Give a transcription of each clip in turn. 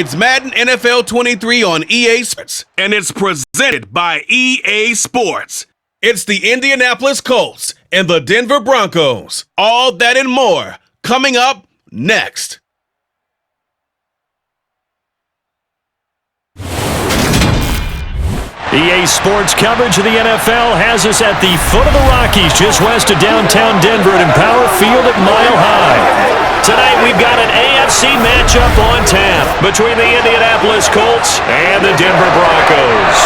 It's Madden NFL 23 on EA Sports, and it's presented by EA Sports. It's the Indianapolis Colts and the Denver Broncos. All that and more coming up next. EA Sports coverage of the NFL has us at the foot of the Rockies, just west of downtown Denver at Empower Field at Mile High. Tonight we've got an AFC matchup on tap between the Indianapolis Colts and the Denver Broncos.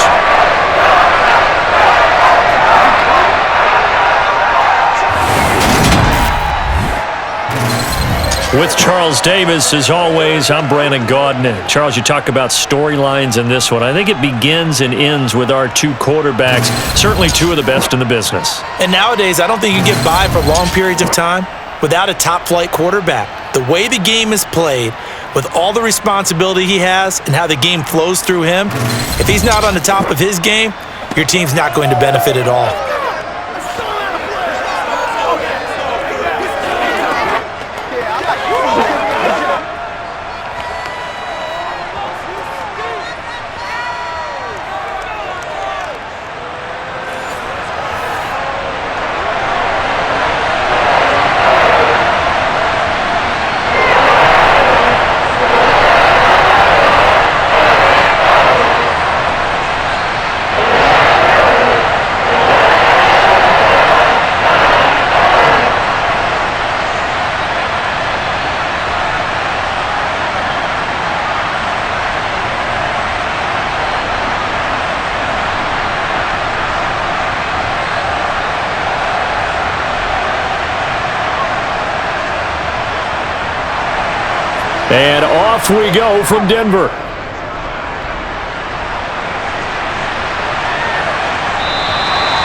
With Charles Davis, as always, I'm Brandon Gaudin. Charles, you talk about storylines in this one. I think it begins and ends with our two quarterbacks, certainly two of the best in the business. And nowadays, I don't think you can get by for long periods of time without a top-flight quarterback. The way the game is played, with all the responsibility he has and how the game flows through him, if he's not on the top of his game, your team's not going to benefit at all. And off we go from Denver.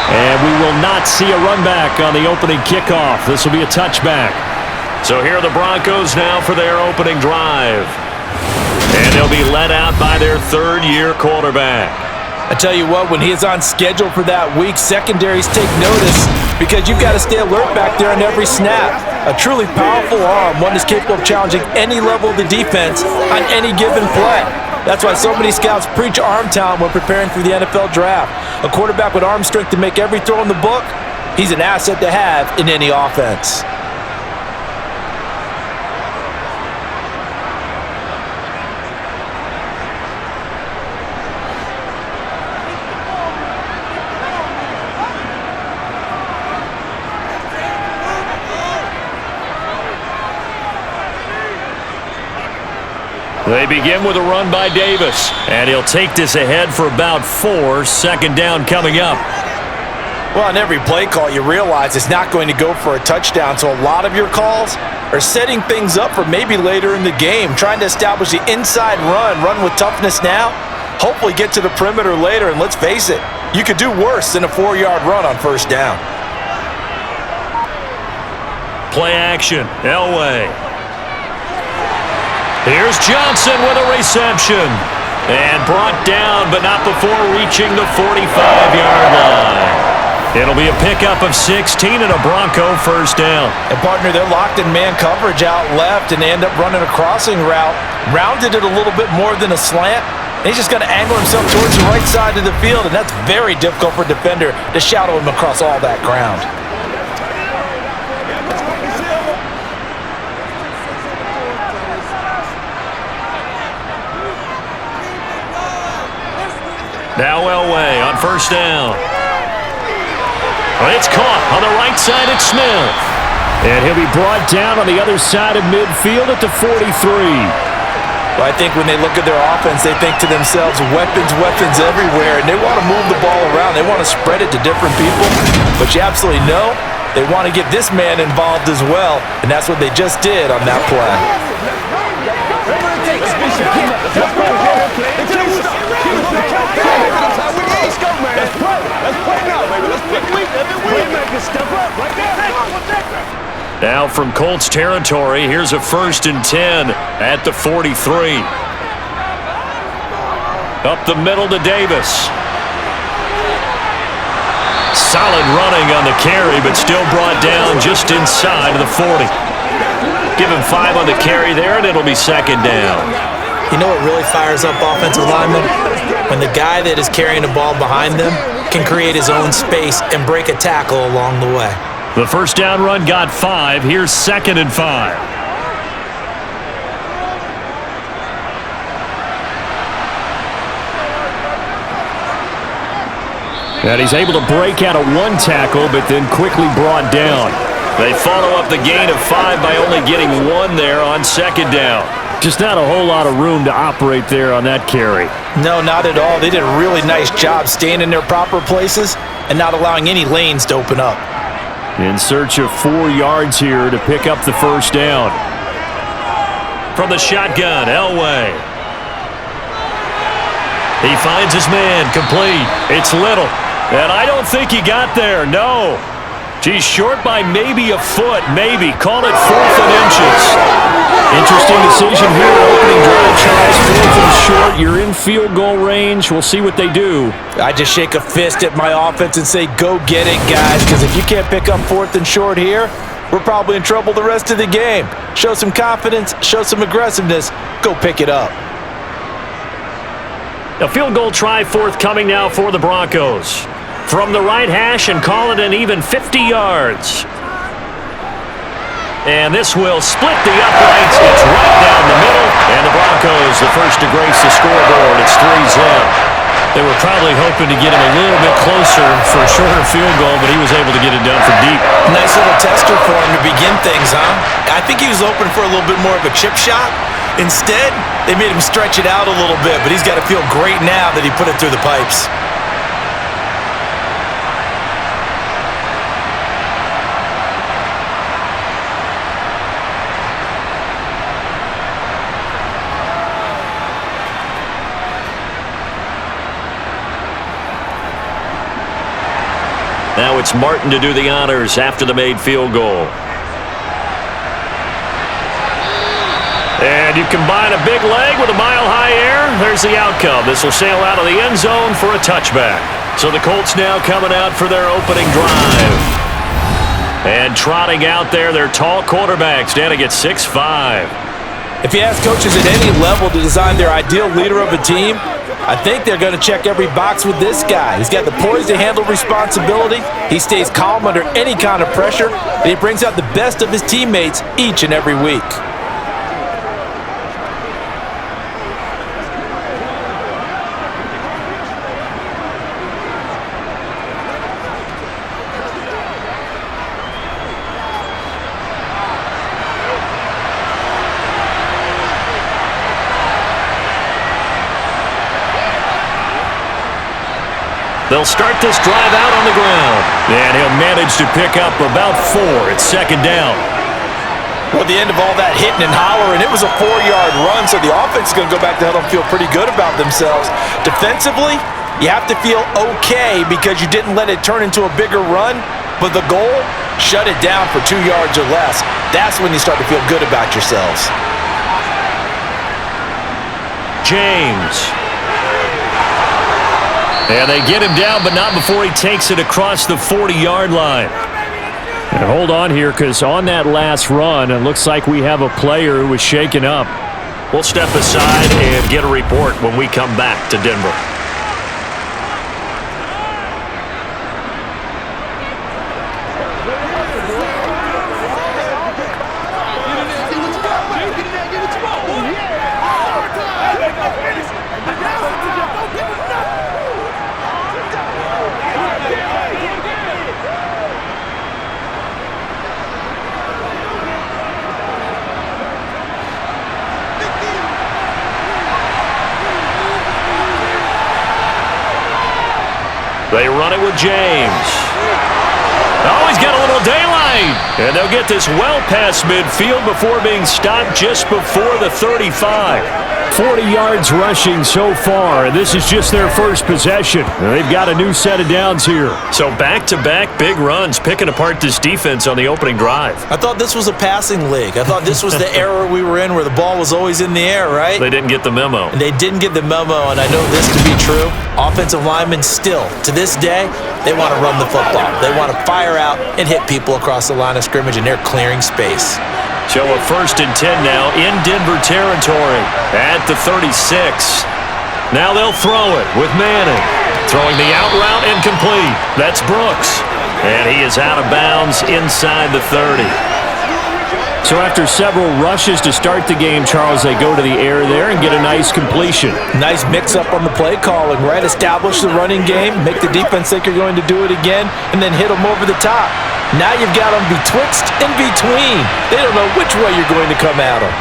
And we will not see a run back on the opening kickoff. This will be a touchback. So here are the Broncos now for their opening drive. And they'll be led out by their third-year quarterback. I tell you what, when he is on schedule for that week, secondaries take notice because you've got to stay alert back there on every snap. A truly powerful arm, one that's capable of challenging any level of the defense on any given play. That's why so many scouts preach arm talent when preparing for the NFL draft. A quarterback with arm strength to make every throw in the book, he's an asset to have in any offense. They begin with a run by Davis, and he'll take this ahead for about 4. Second down coming up. Well, on every play call, you realize it's not going to go for a touchdown, so a lot of your calls are setting things up for maybe later in the game, trying to establish the inside run with toughness now, hopefully get to the perimeter later, and let's face it, you could do worse than a 4-yard run on first down. Play action, Elway. Here's Johnson with a reception. And brought down, but not before reaching the 45-yard line. It'll be a pickup of 16 and a Bronco first down. And, partner, they're locked in man coverage out left, and they end up running a crossing route. Rounded it a little bit more than a slant. And he's just going to angle himself towards the right side of the field, and that's very difficult for a defender to shadow him across all that ground. Now Elway on first down. Well, it's caught on the right side at Smith. And he'll be brought down on the other side of midfield at the 43. Well, I think when they look at their offense, they think to themselves, weapons everywhere, and they want to move the ball around. They want to spread it to different people. But you absolutely know they want to get this man involved as well, and that's what they just did on that play. Now from Colts territory, here's a 1st and 10 at the 43. Up the middle to Davis. Solid running on the carry, but still brought down just inside of the 40. Give him 5 on the carry there, and it'll be second down. You know what really fires up offensive linemen? When the guy that is carrying the ball behind them can create his own space and break a tackle along the way. The first down run got 5. Here's 2nd and 5. And he's able to break out of 1 tackle, but then quickly brought down. They follow up the gain of 5 by only getting 1 there on 2nd down. Just not a whole lot of room to operate there on that carry. No, not at all. They did a really nice job staying in their proper places and not allowing any lanes to open up. In search of 4 yards here to pick up the first down. From the shotgun, Elway. He finds his man, complete. It's Little. And I don't think he got there, no. Geez, short by maybe a foot, maybe. Call it 4th and inches. Interesting decision here. Opening drive tries 4th and short. You're in field goal range. We'll see what they do. I just shake a fist at my offense and say, go get it, guys, because if you can't pick up 4th and short here, we're probably in trouble the rest of the game. Show some confidence, show some aggressiveness, go pick it up. A field goal try forthcoming now for the Broncos. From the right hash and call it an even 50 yards. And this will split the uprights. It's right down the middle. And the Broncos, the first to grace the scoreboard. It's 3-zip. They were probably hoping to get him a little bit closer for a shorter field goal, but he was able to get it done for deep. Nice little tester for him to begin things, huh? I think he was open for a little bit more of a chip shot. Instead, they made him stretch it out a little bit, but he's got to feel great now that he put it through the pipes. Now it's Martin to do the honors after the made field goal. And you combine a big leg with a mile-high air, there's the outcome. This will sail out of the end zone for a touchback. So the Colts now coming out for their opening drive. And trotting out there, their tall quarterbacks standing at 6'5". If you ask coaches at any level to design their ideal leader of a team, I think they're going to check every box with this guy. He's got the poise to handle responsibility. He stays calm under any kind of pressure, and he brings out the best of his teammates each and every week. They'll start this drive out on the ground. And he'll manage to pick up about 4 at 2nd down. Well, at the end of all that hitting and hollering, it was a 4-yard run, so the offense is going to go back to huddle and feel pretty good about themselves. Defensively, you have to feel okay because you didn't let it turn into a bigger run, but the goal, shut it down for 2 yards or less. That's when you start to feel good about yourselves. James. And they get him down, but not before he takes it across the 40-yard line. And hold on here, because on that last run, it looks like we have a player who was shaken up. We'll step aside and get a report when we come back to Denver. They run it with James. Oh, he's got a little daylight. And they'll get this well past midfield before being stopped just before the 35. 40 yards rushing so far, and this is just their first possession. They've got a new set of downs here. So back-to-back big runs, picking apart this defense on the opening drive. I thought this was a passing league. I thought this was the era we were in where the ball was always in the air, right? They didn't get the memo. And they didn't get the memo, and I know this to be true. Offensive linemen still, to this day, they want to run the football. They want to fire out and hit people across the line of scrimmage, and they're clearing space. So a 1st and 10 now in Denver territory at the 36. Now they'll throw it with Manning. Throwing the out route incomplete. That's Brooks. And he is out of bounds inside the 30. So after several rushes to start the game, Charles, they go to the air there and get a nice completion. Nice mix-up on the play calling, right? Establish the running game, make the defense think you're going to do it again, and then hit them over the top. Now you've got them betwixt and between. They don't know which way you're going to come at them.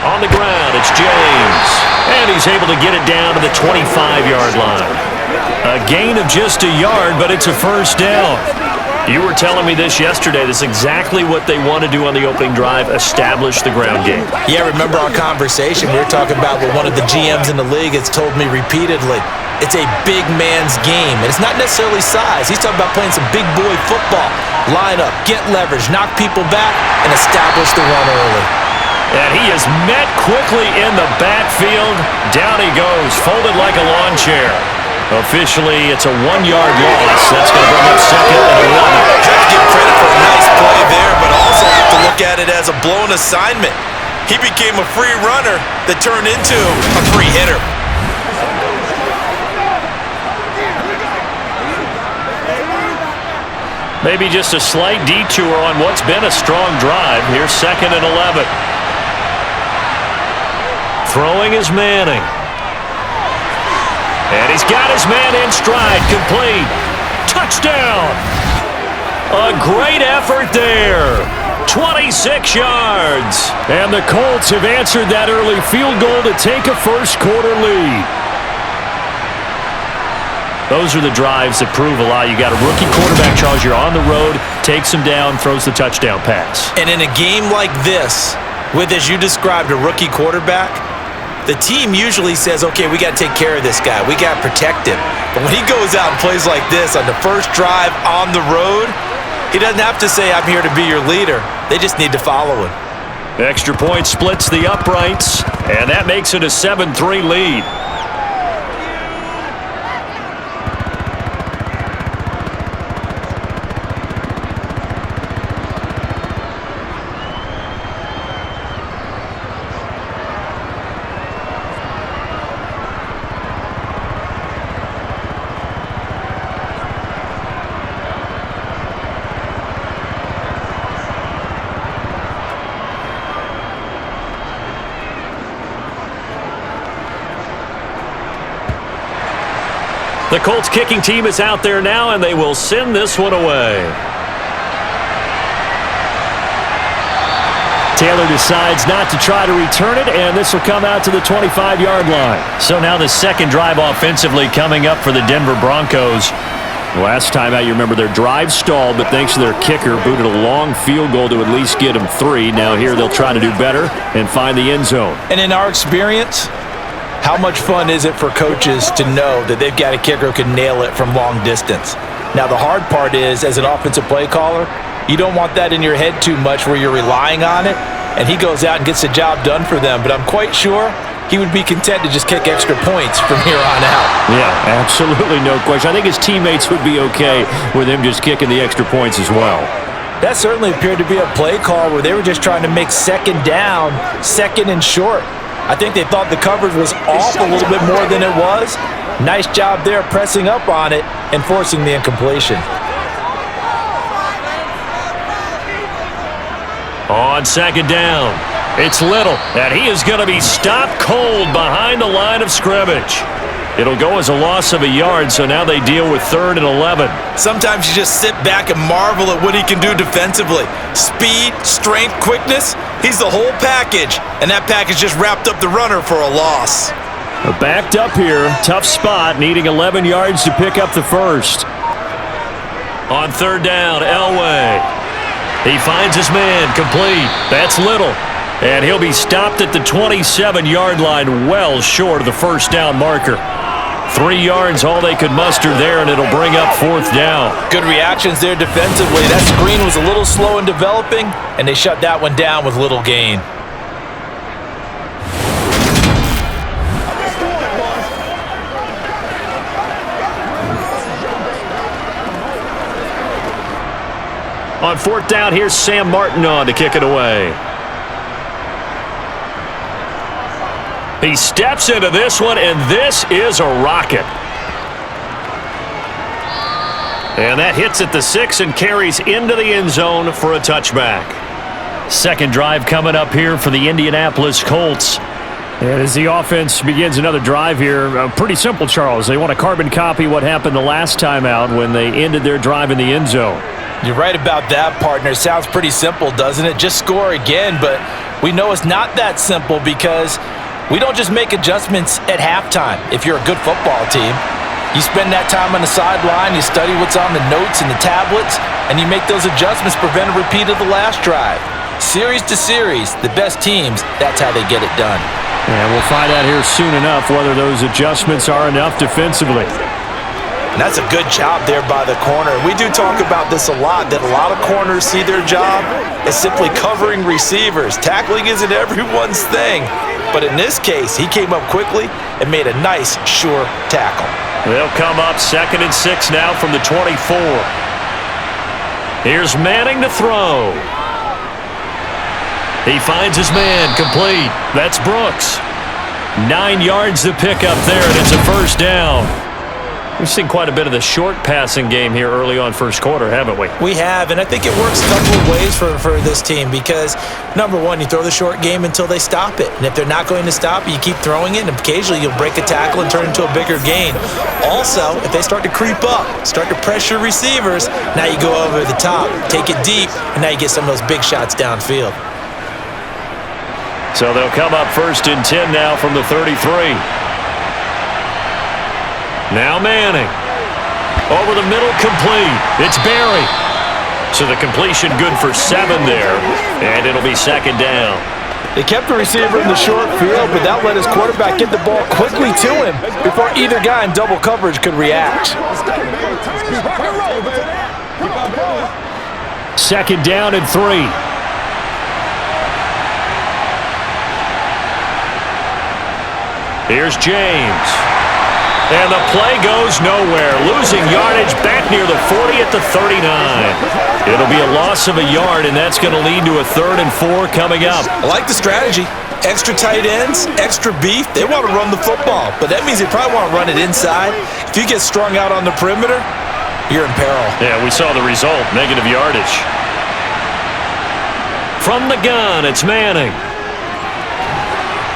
On the ground, it's James. And he's able to get it down to the 25-yard line. A gain of just a yard, but it's a first down. You were telling me this yesterday. This is exactly what they want to do on the opening drive, establish the ground game. Yeah, remember our conversation? We were talking about what one of the GMs in the league has told me repeatedly. It's a big man's game, and it's not necessarily size. He's talking about playing some big boy football. Line up, get leverage, knock people back, and establish the run early. And he is met quickly in the backfield. Down he goes, folded like a lawn chair. Officially, it's a 1-yard loss. That's going to bring up 2nd and 11. Have to give credit for a nice play there, but also have to look at it as a blown assignment. He became a free runner that turned into a free hitter. Maybe just a slight detour on what's been a strong drive. Here's 2nd and 11. Throwing is Manning. And he's got his man in stride, complete. Touchdown! A great effort there. 26 yards. And the Colts have answered that early field goal to take a first-quarter lead. Those are the drives that prove a lot. You got a rookie quarterback, Charles. You're on the road, takes him down, throws the touchdown pass. And in a game like this, with, as you described, a rookie quarterback, the team usually says, okay, we got to take care of this guy. We got to protect him. But when he goes out and plays like this on the first drive on the road, he doesn't have to say, I'm here to be your leader. They just need to follow him. Extra point splits the uprights, and that makes it a 7-3 lead. The Colts kicking team is out there now, and they will send this one away. Taylor decides not to try to return it, and this will come out to the 25-yard line. So now the second drive offensively coming up for the Denver Broncos. Last time out, you remember their drive stalled, but thanks to their kicker, booted a long field goal to at least get them 3. Now here they'll try to do better and find the end zone. And in our experience, how much fun is it for coaches to know that they've got a kicker who can nail it from long distance? Now, the hard part is, as an offensive play caller, you don't want that in your head too much where you're relying on it, and he goes out and gets the job done for them. But I'm quite sure he would be content to just kick extra points from here on out. Yeah, absolutely no question. I think his teammates would be okay with him just kicking the extra points as well. That certainly appeared to be a play call where they were just trying to make second down, second and short. I think they thought the coverage was off a little bit more than it was. Nice job there pressing up on it and forcing the incompletion. On second down, it's Little, and he is going to be stopped cold behind the line of scrimmage. It'll go as a loss of a yard, so now they deal with 3rd and 11. Sometimes you just sit back and marvel at what he can do defensively. Speed, strength, quickness, he's the whole package, and that package just wrapped up the runner for a loss. Backed up here, tough spot, needing 11 yards to pick up the first. On 3rd down, Elway. He finds his man, complete. That's Little. And he'll be stopped at the 27-yard line, well short of the first down marker. 3 yards, all they could muster there, and it'll bring up 4th down. Good reactions there defensively. That screen was a little slow in developing, and they shut that one down with little gain. On 4th down, here's Sam Martin on to kick it away. He steps into this one, and this is a rocket. And that hits at the 6 and carries into the end zone for a touchback. Second drive coming up here for the Indianapolis Colts. And as the offense begins another drive here, pretty simple, Charles. They want to carbon copy what happened the last time out when they ended their drive in the end zone. You're right about that, partner. Sounds pretty simple, doesn't it? Just score again, but we know it's not that simple because we don't just make adjustments at halftime if you're a good football team. You spend that time on the sideline, you study what's on the notes and the tablets, and you make those adjustments to prevent a repeat of the last drive. Series to series, the best teams, that's how they get it done. And we'll find out here soon enough whether those adjustments are enough defensively. And that's a good job there by the corner. We do talk about this a lot, that a lot of corners see their job as simply covering receivers. Tackling isn't everyone's thing. But in this case, he came up quickly and made a nice, sure tackle. They'll come up 2nd and 6 now from the 24. Here's Manning to throw. He finds his man, complete. That's Brooks. 9 yards to pick up there, and it's a first down. We've seen quite a bit of the short passing game here early on first quarter, haven't we? We have, and I think it works a couple of ways for this team because, number one, you throw the short game until they stop it. And if they're not going to stop it, you keep throwing it, and occasionally you'll break a tackle and turn it into a bigger gain. Also, if they start to creep up, start to pressure receivers, now you go over the top, take it deep, and now you get some of those big shots downfield. So they'll come up 1st and 10 now from the 33. Now Manning. Over the middle, complete. It's Barry. So the completion good for 7 there, and it'll be 2nd down. They kept the receiver in the short field, but that let his quarterback get the ball quickly to him before either guy in double coverage could react. 2nd down and 3. Here's James. And the play goes nowhere. Losing yardage back near the 40 at the 39. It'll be a loss of a yard, and that's going to lead to a 3rd and 4 coming up. I like the strategy. Extra tight ends, extra beef. They want to run the football, but that means they probably want to run it inside. If you get strung out on the perimeter, you're in peril. Yeah, we saw the result, negative yardage. From the gun, it's Manning.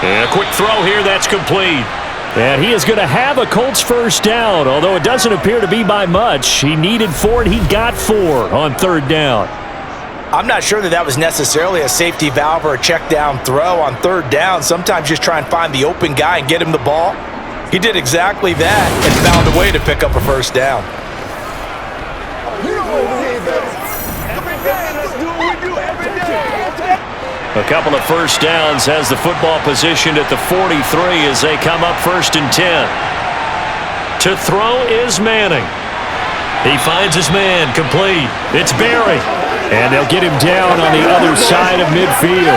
And a quick throw here, that's complete. And he is going to have a Colts first down, although it doesn't appear to be by much. He needed 4, and he got 4 on 3rd down. I'm not sure that was necessarily a safety valve or a check down throw on 3rd down. Sometimes just try and find the open guy and get him the ball. He did exactly that and found a way to pick up a first down. A couple of first downs has the football positioned at the 43 as they come up 1st and 10. To throw is Manning. He finds his man, complete. It's Barry. And they'll get him down on the other side of midfield.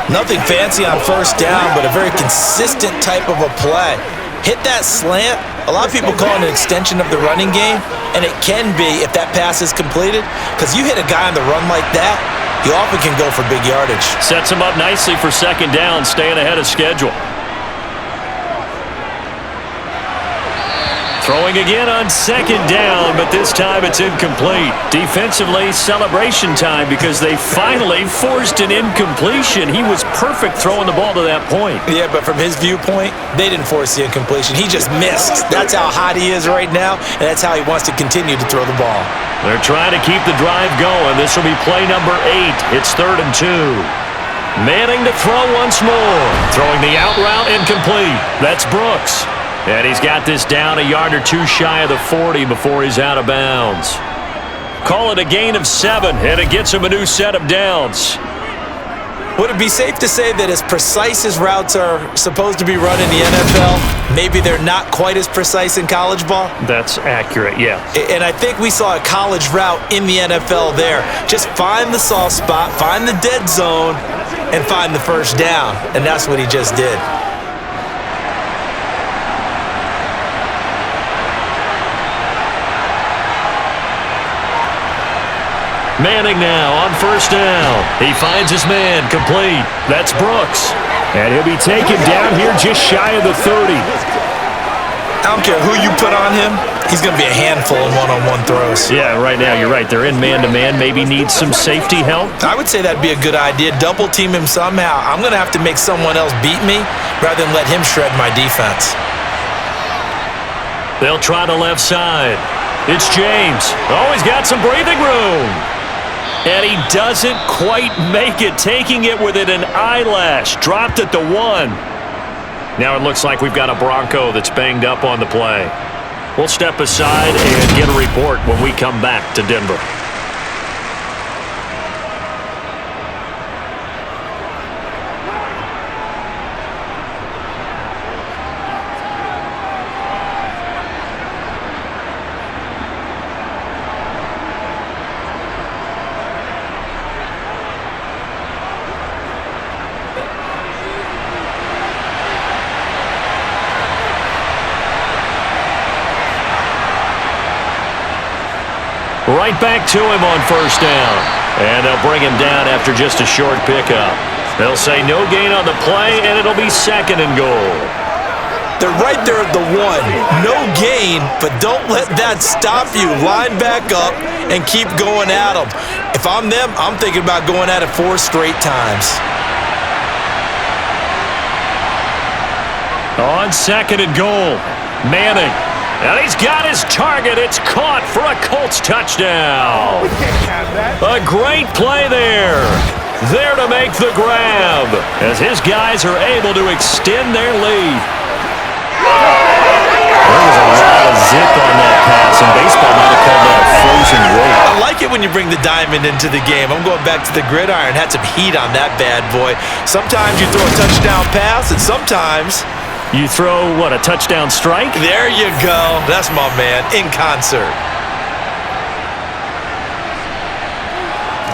Nothing fancy on first down, but a very consistent type of a play. Hit that slant. A lot of people call it an extension of the running game, and it can be if that pass is completed, because you hit a guy on the run like that, you often can go for big yardage. Sets him up nicely for 2nd down, staying ahead of schedule. Throwing again on 2nd down, but this time it's incomplete. Defensively, celebration time because they finally forced an incompletion. He was perfect throwing the ball to that point. Yeah, but from his viewpoint, they didn't force the incompletion. He just missed. That's how hot he is right now, and that's how he wants to continue to throw the ball. They're trying to keep the drive going. This will be play number 8. It's 3rd and 2. Manning to throw once more. Throwing the out route incomplete. That's Brooks. And he's got this down a yard or 2 shy of the 40 before he's out of bounds. Call it a gain of 7, and it gets him a new set of downs. Would it be safe to say that as precise as routes are supposed to be run in the NFL, maybe they're not quite as precise in college ball? That's accurate, yeah. And I think we saw a college route in the NFL there. Just find the soft spot, find the dead zone, and find the first down. And that's what he just did. Manning now on first down. He finds his man, complete. That's Brooks. And he'll be taken down here just shy of the 30. I don't care who you put on him. He's going to be a handful in one-on-one throws. Yeah, right now, you're right. They're in man-to-man. Maybe need some safety help. I would say that'd be a good idea. Double team him somehow. I'm going to have to make someone else beat me rather than let him shred my defense. They'll try the left side. It's James. Oh, he's got some breathing room. And he doesn't quite make it, taking it within an eyelash. Dropped at the 1. Now it looks like we've got a Bronco that's banged up on the play. We'll step aside and get a report when we come back to Denver. Right back to him on first down. And they'll bring him down after just a short pickup. They'll say no gain on the play, and it'll be 2nd and goal. They're right there at the 1. No gain, but don't let that stop you. Line back up and keep going at them. If I'm them, I'm thinking about going at it 4 straight times. On 2nd and goal, Manning. And he's got his target. It's caught for a Colts touchdown. A great play there. There to make the grab as his guys are able to extend their lead. There was a lot of zip on that pass, and baseball might have called that a frozen rope. I like it when you bring the diamond into the game. I'm going back to the gridiron. Had some heat on that bad boy. Sometimes you throw a touchdown pass, and sometimes you throw, what, a touchdown strike? There you go. That's my man, in concert.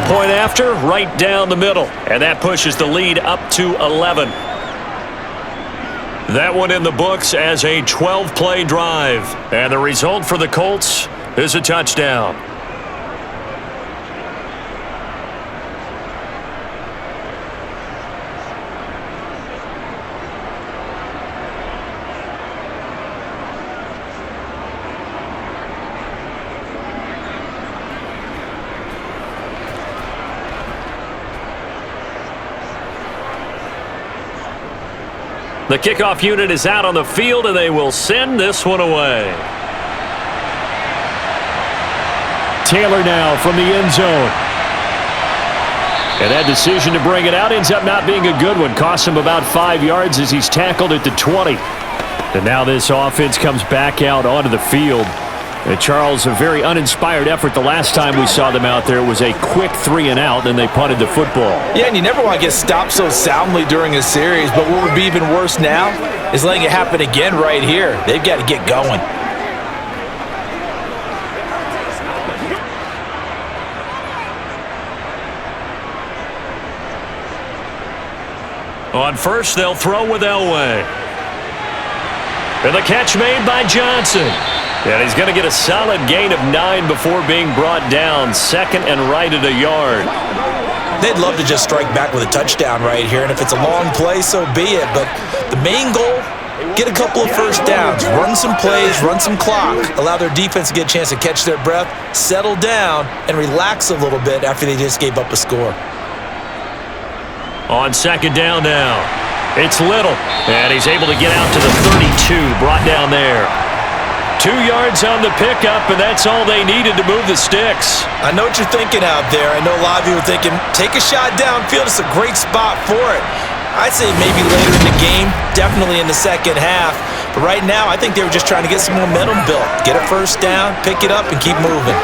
Point after, right down the middle. And that pushes the lead up to 11. That one in the books as a 12-play drive. And the result for the Colts is a touchdown. The kickoff unit is out on the field, and they will send this one away. Taylor now from the end zone. And that decision to bring it out ends up not being a good one. Costs him about 5 yards as he's tackled at the 20. And now this offense comes back out onto the field. And Charles, a very uninspired effort. The last time we saw them out there was a quick 3-and-out, and they punted the football. Yeah, and you never want to get stopped so soundly during a series, but what would be even worse now is letting it happen again right here. They've got to get going. On first, they'll throw with Elway. And the catch made by Johnson. And he's going to get a solid gain of 9 before being brought down. 2nd and right at a yard. They'd love to just strike back with a touchdown right here, and if it's a long play, so be it. But the main goal, get a couple of first downs, run some plays, run some clock, allow their defense to get a chance to catch their breath, settle down, and relax a little bit after they just gave up a score. On 2nd down now, it's Little. And he's able to get out to the 32, brought down there. 2 yards on the pickup, and that's all they needed to move the sticks. I know what you're thinking out there. I know a lot of you are thinking, take a shot downfield. It's a great spot for it. I'd say maybe later in the game, definitely in the second half. But right now, I think they were just trying to get some momentum built. Get a first down, pick it up, and keep moving.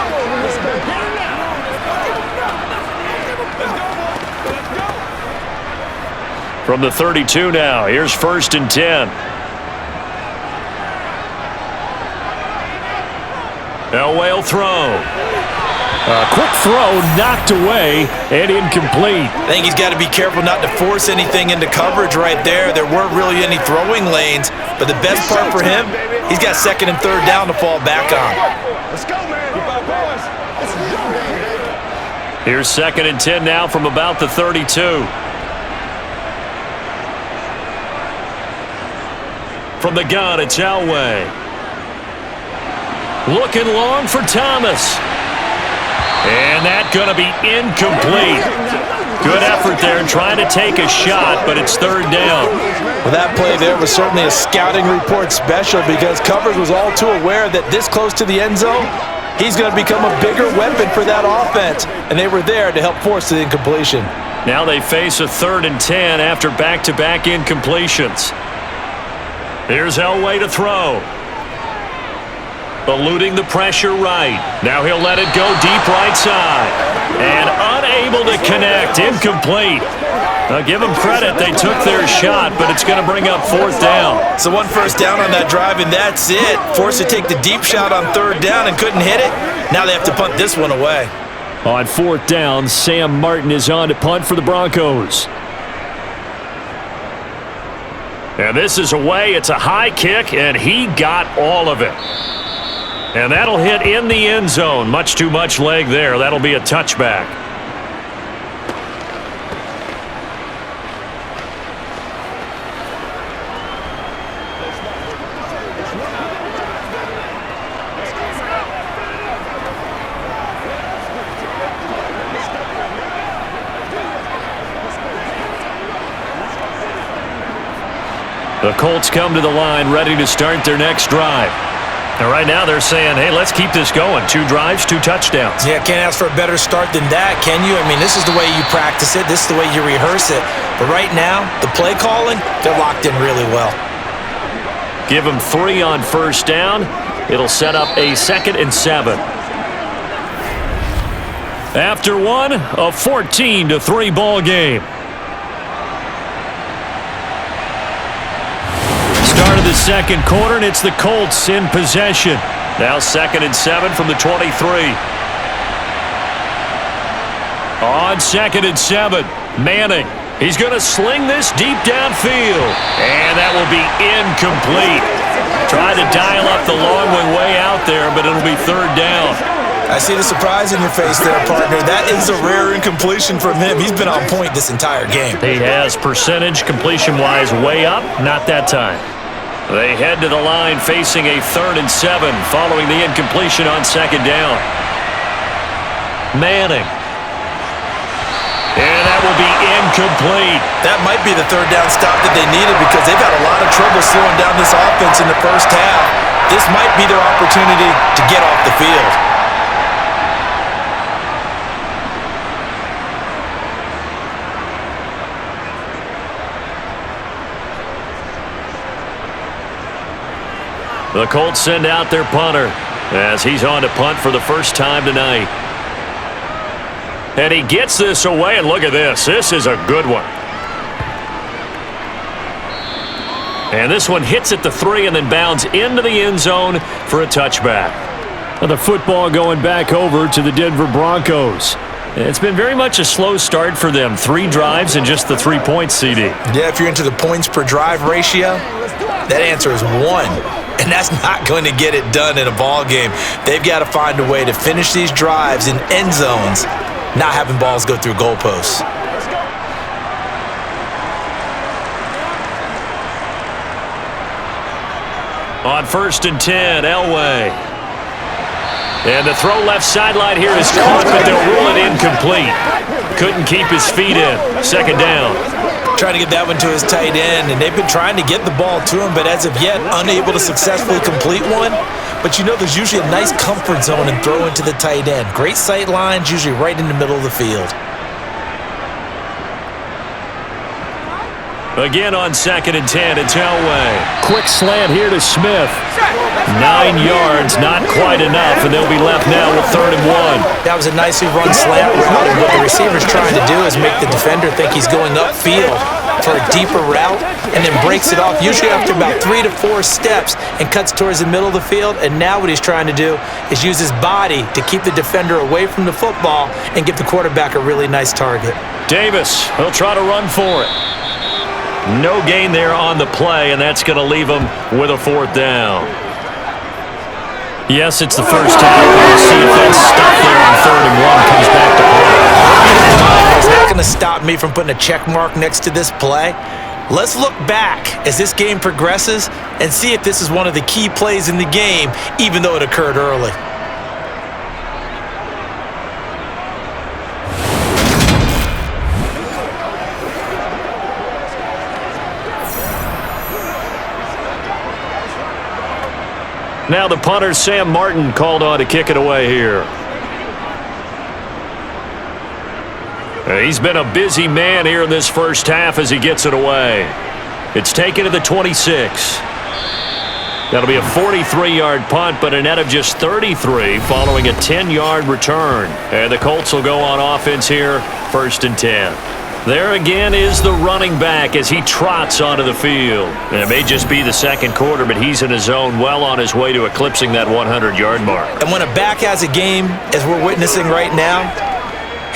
From the 32 now, here's 1st and 10. Elway will throw. A quick throw knocked away and incomplete. I think he's got to be careful not to force anything into coverage right there. There weren't really any throwing lanes, but the best part for him, he's got 2nd and 3rd down to fall back on. Let's go, man. Here's 2nd and 10 now from about the 32. From the gun, it's Elway. Looking long for Thomas. And that's going to be incomplete. Good effort there trying to take a shot, but it's third down. Well, that play there was certainly a scouting report special because coverage was all too aware that this close to the end zone, he's going to become a bigger weapon for that offense, and they were there to help force the incompletion. Now they face a 3rd and 10 after back-to-back incompletions. Here's Elway to throw. Eluding the pressure right. Now he'll let it go deep right side. And unable to connect. Incomplete. Now give them credit. They took their shot, but it's going to bring up 4th down. So 1 first down on that drive, and that's it. Forced to take the deep shot on 3rd down and couldn't hit it. Now they have to punt this one away. On 4th down, Sam Martin is on to punt for the Broncos. And this is away. It's a high kick, and he got all of it. And that'll hit in the end zone. Much too much leg there. That'll be a touchback. The Colts come to the line ready to start their next drive. And right now they're saying, hey, let's keep this going. 2 drives, 2 touchdowns. Yeah, can't ask for a better start than that, can you? I mean, this is the way you practice it. This is the way you rehearse it. But right now, the play calling, they're locked in really well. Give them 3 on 1st down. It'll set up a 2nd and 7. After one, a 14-3 ball game. Start of the second quarter, and it's the Colts in possession. Now 2nd and 7 from the 23. On 2nd and 7, Manning. He's going to sling this deep downfield. And that will be incomplete. Tried to dial up the long one way out there, but it'll be 3rd down. I see the surprise in your face there, partner. That is a rare incompletion from him. He's been on point this entire game. He has percentage completion-wise way up, not that time. They head to the line facing a 3rd and 7 following the incompletion on 2nd down. Manning. And that will be incomplete. That might be the 3rd down stop that they needed because they've had a lot of trouble slowing down this offense in the first half. This might be their opportunity to get off the field. The Colts send out their punter as he's on to punt for the first time tonight. And he gets this away, and look at this. This is a good one. And this one hits at the 3 and then bounds into the end zone for a touchback. Well, the football going back over to the Denver Broncos. It's been very much a slow start for them. 3 drives and just the 3 points, CD. Yeah, if you're into the points per drive ratio, that answer is 1. And that's not going to get it done in a ball game. They've got to find a way to finish these drives in end zones, not having balls go through goalposts. On 1st and 10, Elway. And the throw left sideline here is caught, but they'll rule it incomplete. Couldn't keep his feet in. 2nd down. Trying to get that one to his tight end, and they've been trying to get the ball to him, but as of yet, unable to successfully complete one. But you know there's usually a nice comfort zone in throwing to the tight end. Great sight lines, usually right in the middle of the field. Again on 2nd and 10, it's Elway. Quick slant here to Smith. 9 yards, not quite enough, and they'll be left now with 3rd and 1. That was a nicely run slant route, and what the receiver's trying to do is make the defender think he's going upfield for a deeper route, and then breaks it off, usually after about 3 to 4 steps, and cuts towards the middle of the field. And now what he's trying to do is use his body to keep the defender away from the football and give the quarterback a really nice target. Davis will try to run for it. No gain there on the play, and that's going to leave him with a 4th down. Yes, it's the first half. We'll see if that stuff there on 3rd and 1 comes back to play. It's not going to stop me from putting a check mark next to this play. Let's look back as this game progresses and see if this is one of the key plays in the game, even though it occurred early. Now the punter, Sam Martin, called on to kick it away here. He's been a busy man here in this first half as he gets it away. It's taken to the 26. That'll be a 43-yard punt, but a net of just 33 following a 10-yard return. And the Colts will go on offense here, 1st and 10. There again is the running back as he trots onto the field. And it may just be the second quarter, but he's in his zone, well on his way to eclipsing that 100-yard mark. And when a back has a game, as we're witnessing right now,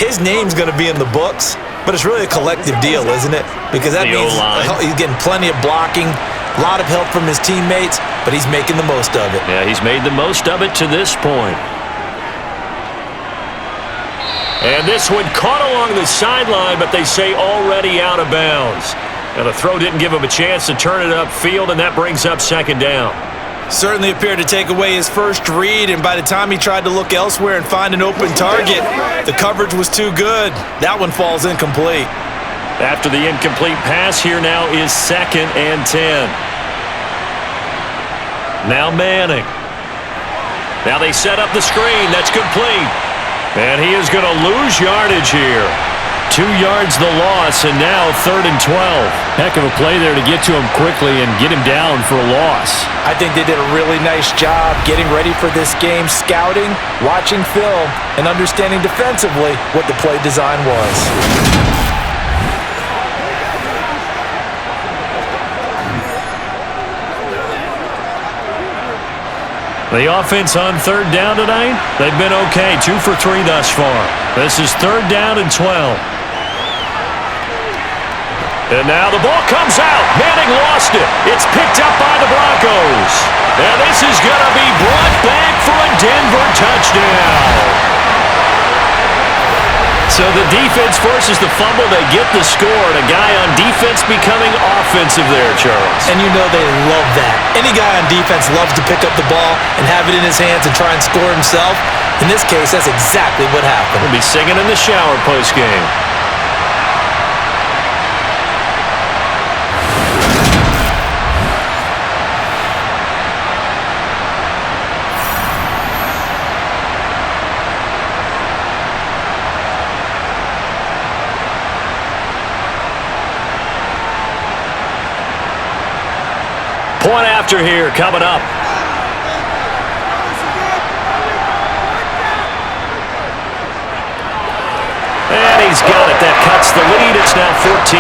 his name's going to be in the books, but it's really a collective deal, isn't it? Because that means he's getting plenty of blocking, a lot of help from his teammates, but he's making the most of it. Yeah, he's made the most of it to this point. And this one caught along the sideline, but they say already out of bounds. Now the throw didn't give him a chance to turn it upfield, and that brings up 2nd down. Certainly appeared to take away his first read, and by the time he tried to look elsewhere and find an open target, the coverage was too good. That one falls incomplete. After the incomplete pass, here now is 2nd and 10. Now Manning. Now they set up the screen. That's complete. And he is going to lose yardage here. 2 yards the loss, and now 3rd and 12. Heck of a play there to get to him quickly and get him down for a loss. I think they did a really nice job getting ready for this game, scouting, watching film, and understanding defensively what the play design was. The offense on 3rd down tonight, they've been okay, 2 for 3 thus far. This is 3rd down and 12. And now the ball comes out. Manning lost it. It's picked up by the Broncos. And this is going to be brought back for a Denver touchdown. So the defense forces the fumble. They get the score. And a guy on defense becoming offensive there, Charles. And you know they love that. Any guy on defense loves to pick up the ball and have it in his hands and try and score himself. In this case, that's exactly what happened. He'll be singing in the shower post-game. Point after here coming up. And he's got it. That cuts the lead. It's now 14-10.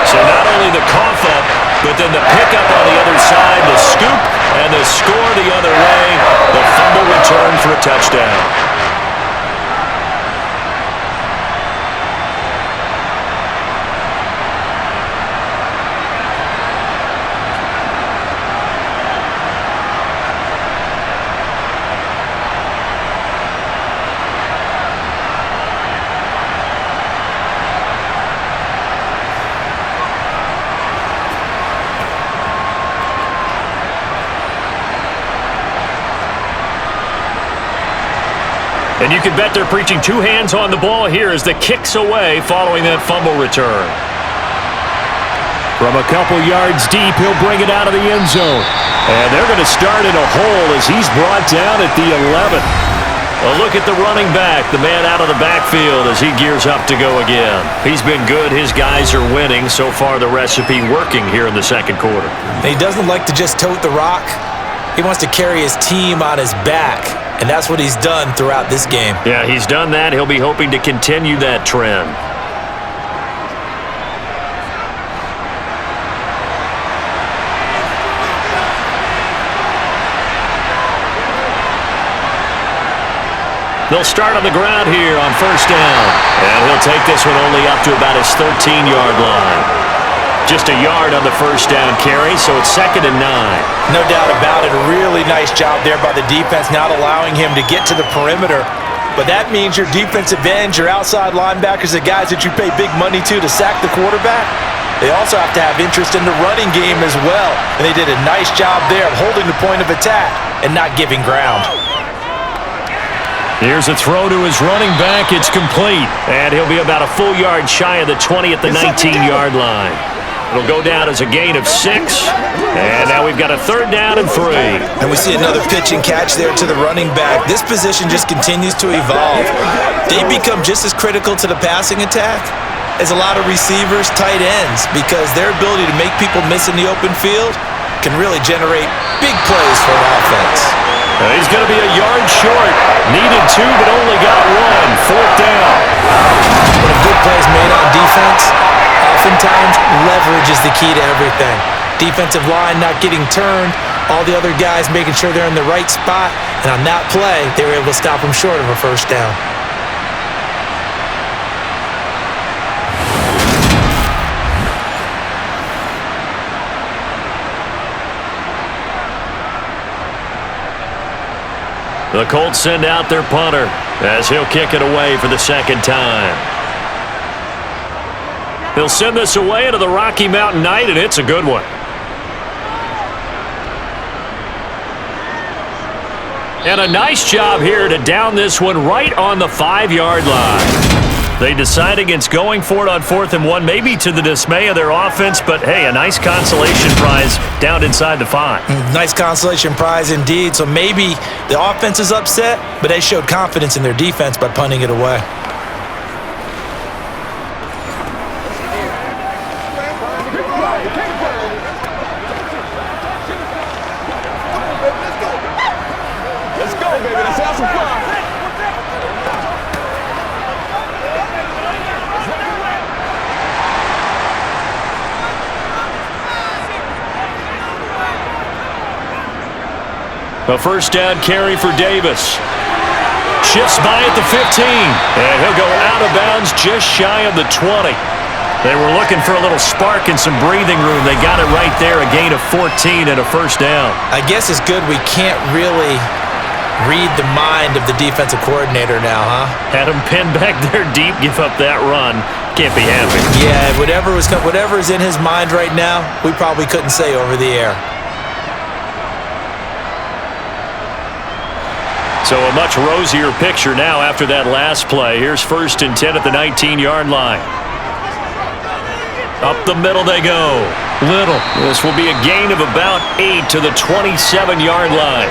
So not only the cough up, but then the pickup on the other side, the scoop, and the score the other way. The fumble return for a touchdown. And you can bet they're preaching 2 hands on the ball here as the kick's away following that fumble return. From a couple yards deep, he'll bring it out of the end zone. And they're going to start in a hole as he's brought down at the 11. A look at the running back, the man out of the backfield as he gears up to go again. He's been good. His guys are winning. So far, the recipe working here in the second quarter. He doesn't like to just tote the rock. He wants to carry his team on his back. And that's what he's done throughout this game. Yeah, he's done that. He'll be hoping to continue that trend. They'll start on the ground here on 1st down. And he'll take this one only up to about his 13-yard line. Just a yard on the 1st down carry, so it's 2nd and 9. No doubt about it. A really nice job there by the defense, not allowing him to get to the perimeter but that means your defensive ends, your outside linebackers, the guys that you pay big money to sack the quarterback, they also have to have interest in the running game as well. And they did a nice job there of holding the point of attack and not giving ground. Here's a throw to his running back. It's complete. And he'll be about a full yard shy of the 20 at the 19-yard line. It'll go down as a gain of 6. And now we've got a 3rd down and 3. And we see another pitch and catch there to the running back. This position just continues to evolve. They become just as critical to the passing attack as a lot of receivers, tight ends, because their ability to make people miss in the open field can really generate big plays for an offense. He's going to be a yard short. Needed 2, but only got 1. 4th down. When a good play is made on defense, oftentimes leverage is the key to everything. Defensive line not getting turned, all the other guys making sure they're in the right spot, and on that play, they were able to stop them short of a 1st down. The Colts send out their punter as he'll kick it away for the 2nd time. He'll send this away into the Rocky Mountain Night, and it's a good one. And a nice job here to down this one right on the 5-yard line. They decide against going for it on 4th and 1, maybe to the dismay of their offense, but hey, a nice consolation prize down inside the 5. Nice consolation prize indeed. So maybe the offense is upset, but they showed confidence in their defense by punting it away. Let's go, baby. Let's have some fun. A 1st down carry for Davis. Shifts by at the 15. And he'll go out of bounds just shy of the 20. They were looking for a little spark and some breathing room. They got it right there, a gain of 14 and a 1st down. I guess it's good we can't really read the mind of the defensive coordinator now, huh? Had him pinned back there deep, give up that run. Can't be happy. Yeah, whatever is in his mind right now, we probably couldn't say over the air. So a much rosier picture now after that last play. Here's 1st and 10 at the 19-yard line. Up the middle they go. Little. This will be a gain of about 8 to the 27-yard line.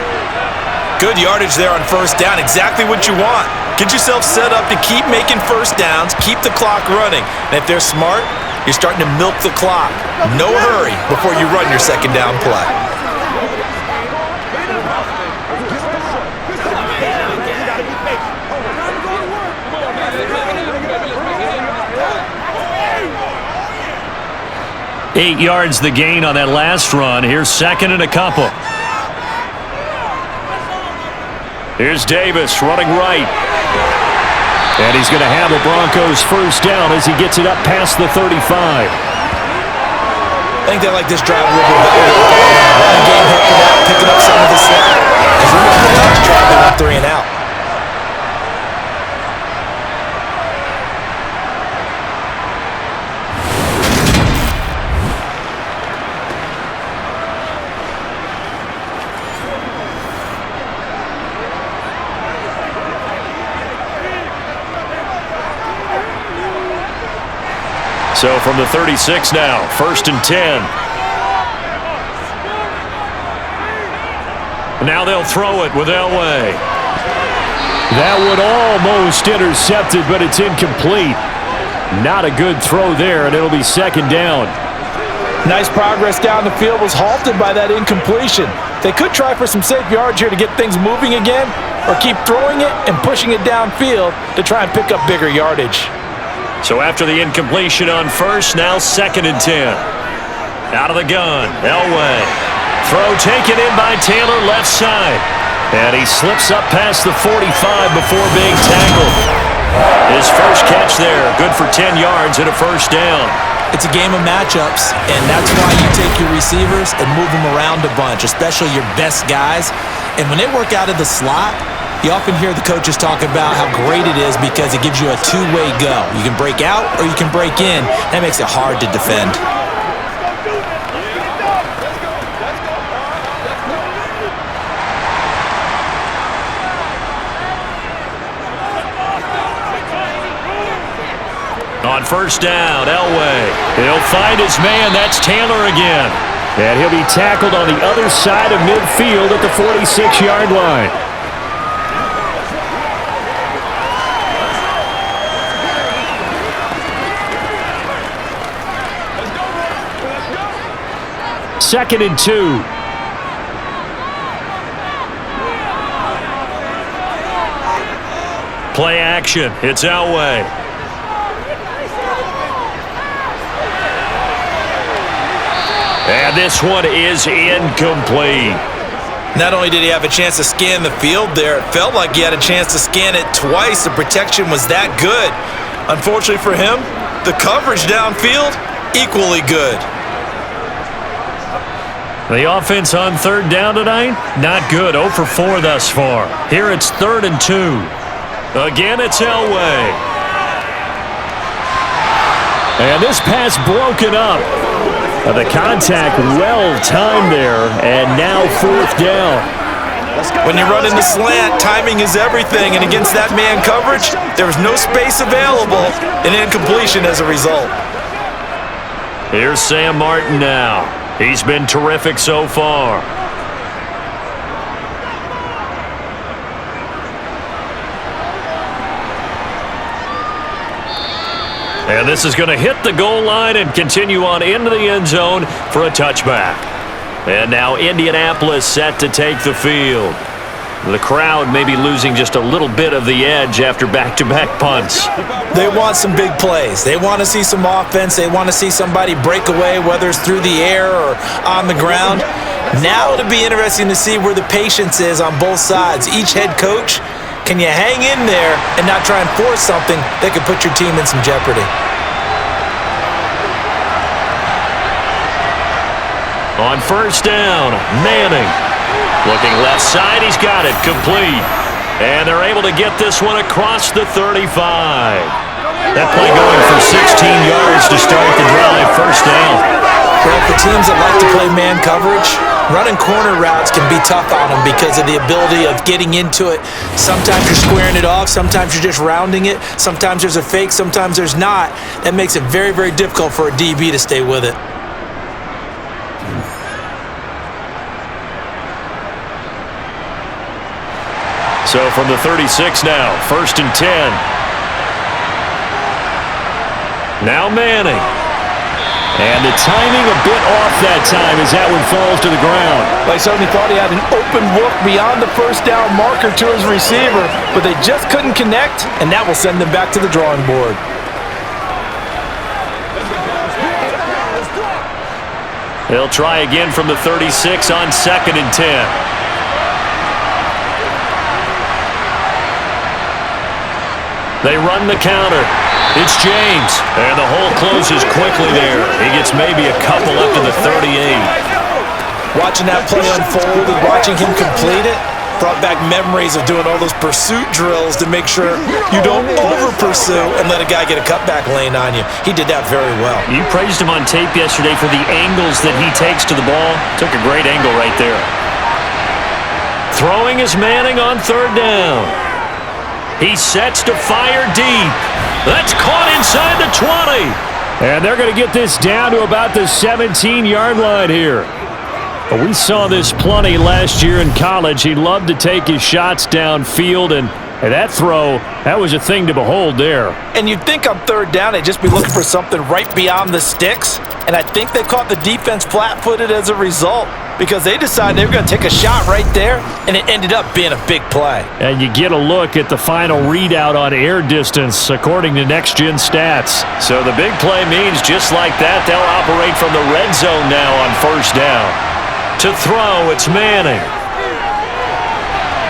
Good yardage there on 1st down. Exactly what you want. Get yourself set up to keep making 1st downs, keep the clock running. And if they're smart, you're starting to milk the clock. No hurry before you run your 2nd down play. Eight yards the gain on that last run. Here's 2nd and a couple. Here's Davis running right. And he's going to have a Broncos 1st down as he gets it up past the 35. I think they like this drive a little bit better. Running game helping out, picking up some of the slack. As we look at the last drive, they went 3 and out. So from the 36 now, 1st and 10. Now they'll throw it with Elway. That one almost intercepted, but it's incomplete. Not a good throw there, and it'll be 2nd down. Nice progress down the field, was halted by that incompletion. They could try for some safe yards here to get things moving again, or keep throwing it and pushing it downfield to try and pick up bigger yardage. So after the incompletion on 1st, now 2nd and 10. Out of the gun, Elway. Throw taken in by Taylor, left side. And he slips up past the 45 before being tackled. His first catch there, good for 10 yards and a 1st down. It's a game of matchups, and that's why you take your receivers and move them around a bunch, especially your best guys. And when they work out of the slot, You often hear the coaches talk about how great it is because it gives you a two-way go. You can break out or you can break in. That makes it hard to defend. On first down, Elway. He'll find his man. That's Taylor again. And he'll be tackled on the other side of midfield at the 46-yard line. Second and 2. Play action. It's Elway. And this one is incomplete. Not only did he have a chance to scan the field there, it felt like he had a chance to scan it twice. The protection was that good. Unfortunately for him, the coverage downfield, equally good. The offense on third down tonight, not good. 0 for 4 thus far. Here it's 3rd and 2. Again, it's Elway. And this pass broken up. The contact well-timed there, and now 4th down. When you run in the slant, timing is everything, and against that man coverage, there was no space available, and incompletion as a result. Here's Sam Martin now. He's been terrific so far. And this is going to hit the goal line and continue on into the end zone for a touchback. And now Indianapolis set to take the field. The crowd may be losing just a little bit of the edge after back-to-back punts. They want some big plays. They want to see some offense. They want to see somebody break away, whether it's through the air or on the ground. Now it'll be interesting to see where the patience is on both sides. Each head coach, can you hang in there and not try and force something that could put your team in some jeopardy? On first down, Manning. Looking left side, he's got it, complete. And they're able to get this one across the 35. That play going for 16 yards to start the drive, first down. Well, for teams that like to play man coverage, running corner routes can be tough on them because of the ability of getting into it. Sometimes you're squaring it off, sometimes you're just rounding it, sometimes there's a fake, sometimes there's not. That makes it very, very difficult for a DB to stay with it. So from the 36 now, 1st and 10. Now Manning. And the timing a bit off that time as that one falls to the ground. They certainly thought he had an open look beyond the first down marker to his receiver, but they just couldn't connect, and that will send them back to the drawing board. They'll try again from the 36 on 2nd and 10. They run the counter. It's James. And the hole closes quickly there. He gets maybe a couple up to the 38. Watching that play unfold and watching him complete it brought back memories of doing all those pursuit drills to make sure you don't over-pursue and let a guy get a cutback lane on you. He did that very well. You praised him on tape yesterday for the angles that he takes to the ball. Took a great angle right there. Throwing is Manning on 3rd down. He sets to fire deep. That's caught inside the 20. And they're going to get this down to about the 17-yard line here. But we saw this plenty last year in college. He loved to take his shots downfield, and that throw, that was a thing to behold there. And you'd think on 3rd down they'd just be looking for something right beyond the sticks. And I think they caught the defense flat-footed as a result because they decided they were going to take a shot right there, and it ended up being a big play. And you get a look at the final readout on air distance according to Next Gen Stats. So the big play means just like that, they'll operate from the red zone now on 1st down. To throw, it's Manning.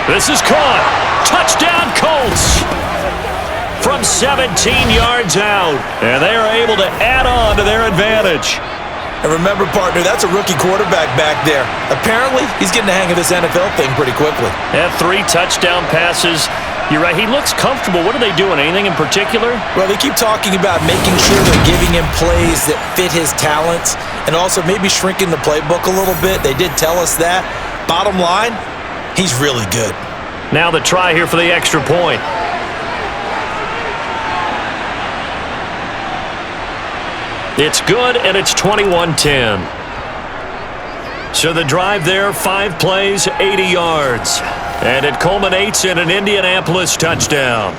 This is caught. Touchdown, Colts. From 17 yards out. And they are able to add on to their advantage. And remember, partner, that's a rookie quarterback back there. Apparently, he's getting the hang of this NFL thing pretty quickly. Yeah, 3 touchdown passes. You're right, he looks comfortable. What are they doing? Anything in particular? Well, they keep talking about making sure they're giving him plays that fit his talents and also maybe shrinking the playbook a little bit. They did tell us that. Bottom line, he's really good. Now the try here for the extra point. It's good, and it's 21-10. So the drive there, 5 plays, 80 yards. And it culminates in an Indianapolis touchdown.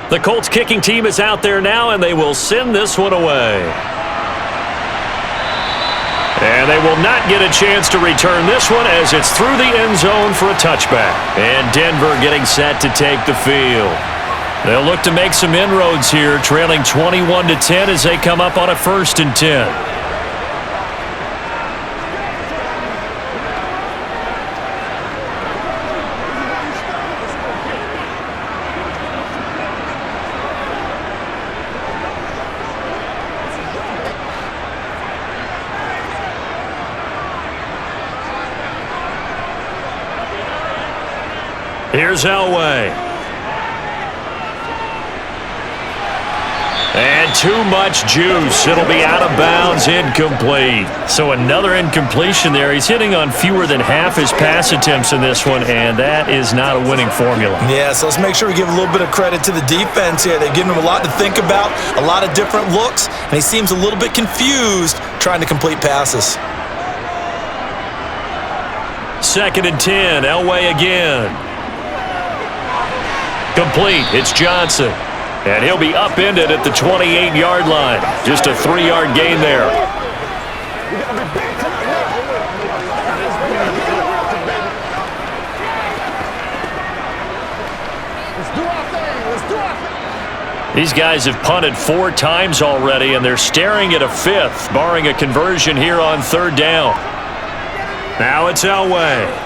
The Colts kicking team is out there now, and they will send this one away. And they will not get a chance to return this one as it's through the end zone for a touchback. And Denver getting set to take the field. They'll look to make some inroads here, trailing 21-10 as they come up on a 1st and 10. Here's Elway. And too much juice. It'll be out of bounds, incomplete. So another incompletion there. He's hitting on fewer than half his pass attempts in this one, and that is not a winning formula. Yeah, so let's make sure we give a little bit of credit to the defense here. They've given him a lot to think about, a lot of different looks, and he seems a little bit confused trying to complete passes. 2nd and 10. Elway again. Complete. It's Johnson. And he'll be upended at the 28-yard line. Just a 3-yard gain there. These guys have punted 4 times already, and they're staring at a 5th, barring a conversion here on 3rd down. Now it's Elway.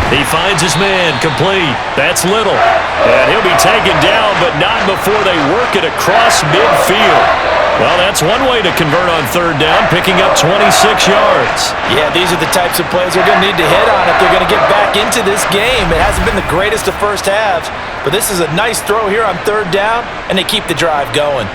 He finds his man, complete. That's Little. And he'll be taken down, but not before they work it across midfield. Well, that's one way to convert on 3rd down, picking up 26 yards. Yeah, these are the types of plays they're going to need to hit on if they're going to get back into this game. It hasn't been the greatest of first halves, but this is a nice throw here on 3rd down, and they keep the drive going.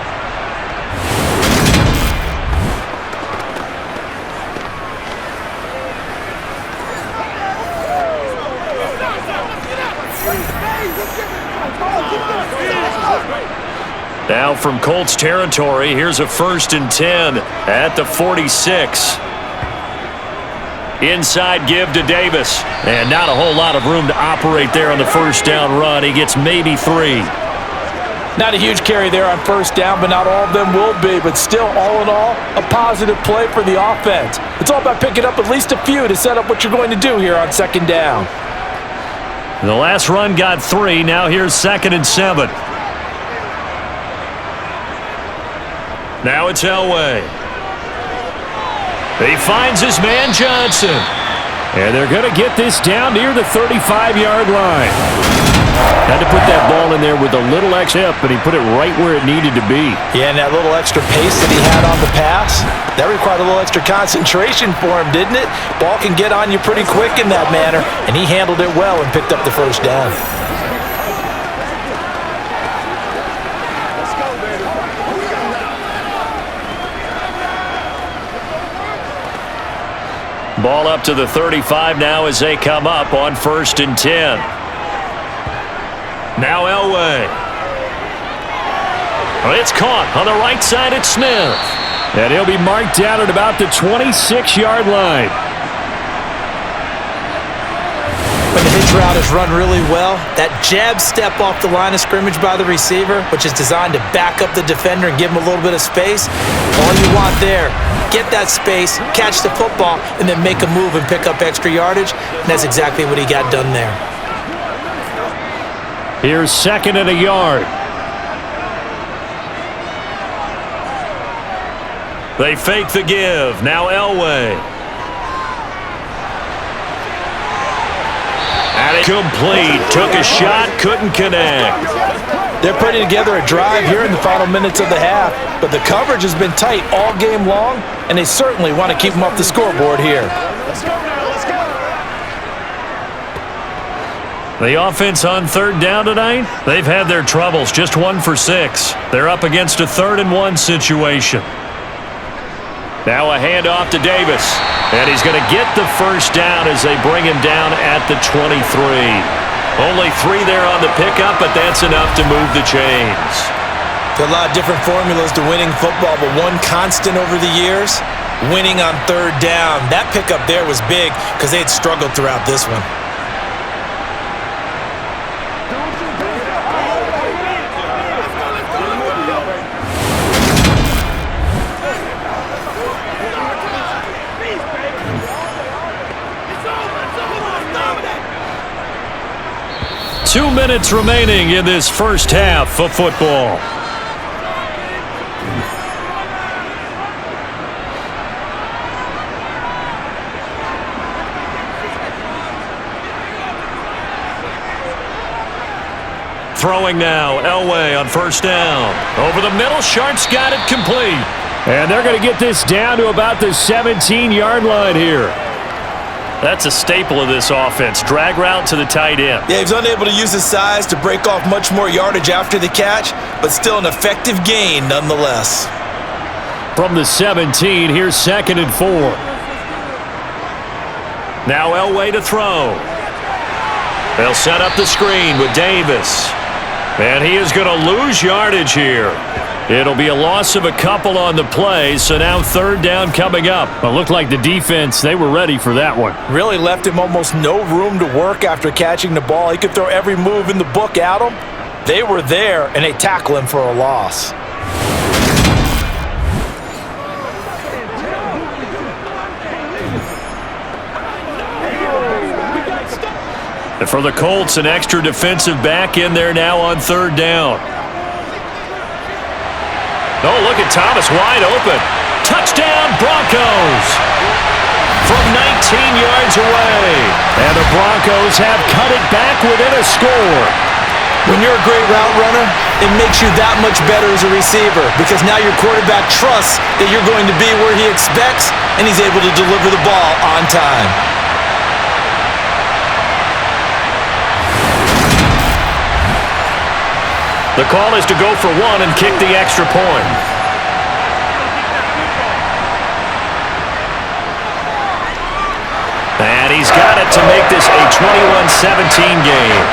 Now from Colts territory, here's a 1st and 10 at the 46. Inside give to Davis. And not a whole lot of room to operate there on the 1st down run. He gets maybe 3. Not a huge carry there on 1st down, but not all of them will be. But still, all in all, a positive play for the offense. It's all about picking up at least a few to set up what you're going to do here on 2nd down. The last run got 3. Now here's 2nd and 7. Now it's Elway. He finds his man Johnson. And they're going to get this down near the 35-yard line. Had to put that ball in there with a little extra, but he put it right where it needed to be. Yeah, and that little extra pace that he had on the pass, that required a little extra concentration for him, didn't it? Ball can get on you pretty quick in that manner, and he handled it well and picked up the 1st down. Ball up to the 35 now as they come up on 1st and 10. Now Elway. It's caught on the right side at Smith. And he'll be marked down at about the 26-yard line. When the hitch route is run really well, that jab step off the line of scrimmage by the receiver, which is designed to back up the defender and give him a little bit of space, all you want there, get that space, catch the football, and then make a move and pick up extra yardage, and that's exactly what he got done there. Here's 2nd and a yard. They fake the give. Now Elway. And it complete. Took a shot, couldn't connect. They're putting together a drive here in the final minutes of the half, but the coverage has been tight all game long, and they certainly want to keep them off the scoreboard here. The offense on 3rd down tonight, they've had their troubles, just 1 for 6. They're up against a 3rd and 1 situation. Now a handoff to Davis, and he's going to get the first down as they bring him down at the 23. Only 3 there on the pickup, but that's enough to move the chains. There are a lot of different formulas to winning football, but one constant over the years, winning on 3rd down. That pickup there was big because they had struggled throughout this one. Two minutes remaining in this first half of football. Throwing now, Elway on 1st down. Over the middle, Sharp's got it complete. And they're going to get this down to about the 17-yard line here. That's a staple of this offense. Drag route to the tight end. Yeah, he was unable to use his size to break off much more yardage after the catch, but still an effective gain nonetheless. From the 17, here's 2nd and 4. Now Elway to throw. They'll set up the screen with Davis. And he is going to lose yardage here. It'll be a loss of a couple on the play, so now 3rd down coming up. It looked like the defense, they were ready for that one. Really left him almost no room to work after catching the ball. He could throw every move in the book at him. They were there, and they tackle him for a loss. And for the Colts, an extra defensive back in there now on 3rd down. Oh, look at Thomas wide open. Touchdown, Broncos! From 19 yards away. And the Broncos have cut it back within a score. When you're a great route runner, it makes you that much better as a receiver because now your quarterback trusts that you're going to be where he expects, and he's able to deliver the ball on time. The call is to go for 1 and kick the extra point. And he's got it to make this a 21-17 game.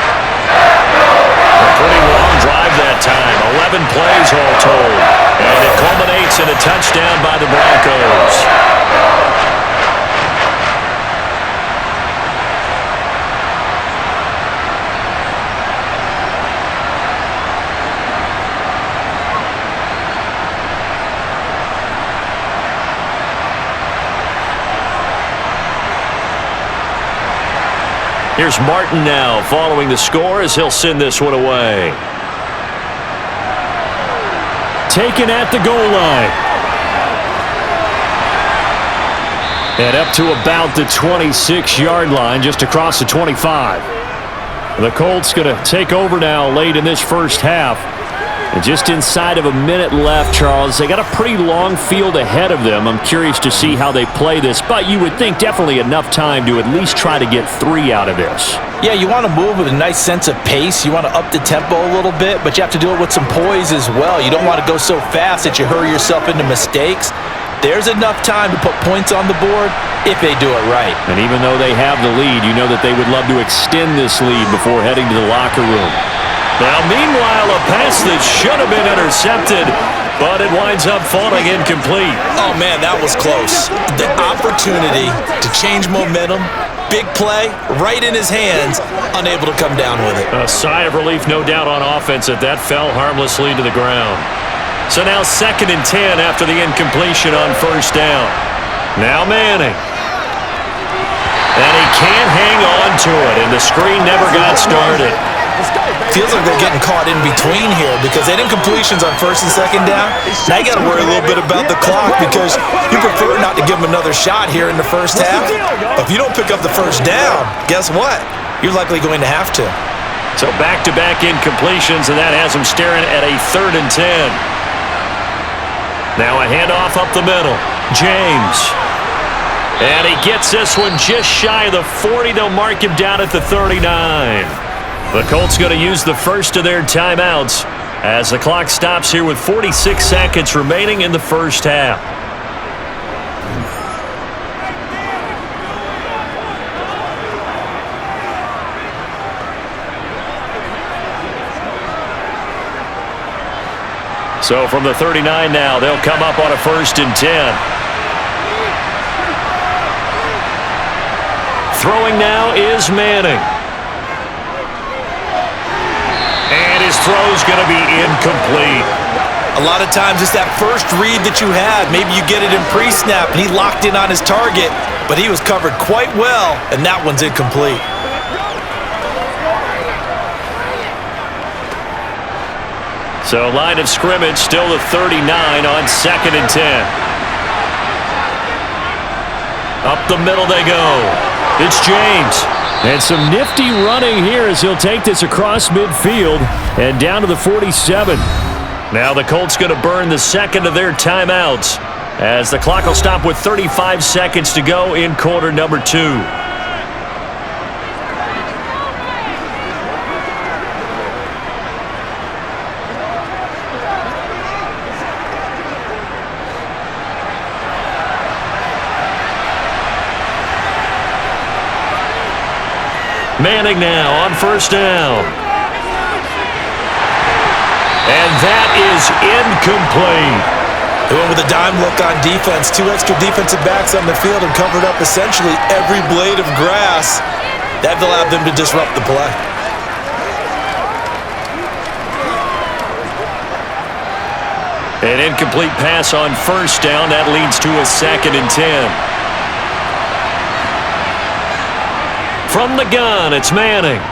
A pretty long drive that time. 11 plays all told. And it culminates in a touchdown by the Broncos. Here's Martin now following the score as he'll send this one away. Taken at the goal line. And up to about the 26-yard line, just across the 25. The Colts going to take over now late in this first half. And just inside of a minute left, Charles, they got a pretty long field ahead of them. I'm curious to see how they play this, but you would think definitely enough time to at least try to get 3 out of this. Yeah, you want to move with a nice sense of pace. You want to up the tempo a little bit, but you have to do it with some poise as well. You don't want to go so fast that you hurry yourself into mistakes. There's enough time to put points on the board if they do it right. And even though they have the lead, you know that they would love to extend this lead before heading to the locker room. Now, meanwhile, a pass that should have been intercepted, but it winds up falling incomplete. Oh, man, that was close. The opportunity to change momentum, big play, right in his hands, unable to come down with it. A sigh of relief, no doubt, on offense that fell harmlessly to the ground. So now 2nd and 10 after the incompletion on 1st down. Now Manning. And he can't hang on to it, and the screen never got started. Feels like they're getting caught in between here because they didn't completions on first and second down. Now you got to worry a little bit about the clock because you prefer not to give them another shot here in the first half. But if you don't pick up the first down, guess what? You're likely going to have to. So back-to-back incompletions, and that has them staring at a 3rd and 10. Now a handoff up the middle. James. And he gets this one just shy of the 40. They'll mark him down at the 39. The Colts going to use the first of their timeouts as the clock stops here with 46 seconds remaining in the first half. So from the 39 now, they'll come up on a 1st and 10. Throwing now is Manning. And his throw's going to be incomplete. A lot of times it's that first read that you had. Maybe you get it in pre-snap, and he locked in on his target, but he was covered quite well, and that one's incomplete. So line of scrimmage still the 39 on 2nd and 10. Up the middle they go. It's James. And some nifty running here as he'll take this across midfield and down to the 47. Now the Colts going to burn the second of their timeouts as the clock will stop with 35 seconds to go in quarter number 2. Manning now on 1st down. And that is incomplete. They went with a dime look on defense. 2 extra defensive backs on the field and covered up essentially every blade of grass. That allowed them to disrupt the play. An incomplete pass on 1st down. That leads to a 2nd and 10. From the gun, it's Manning.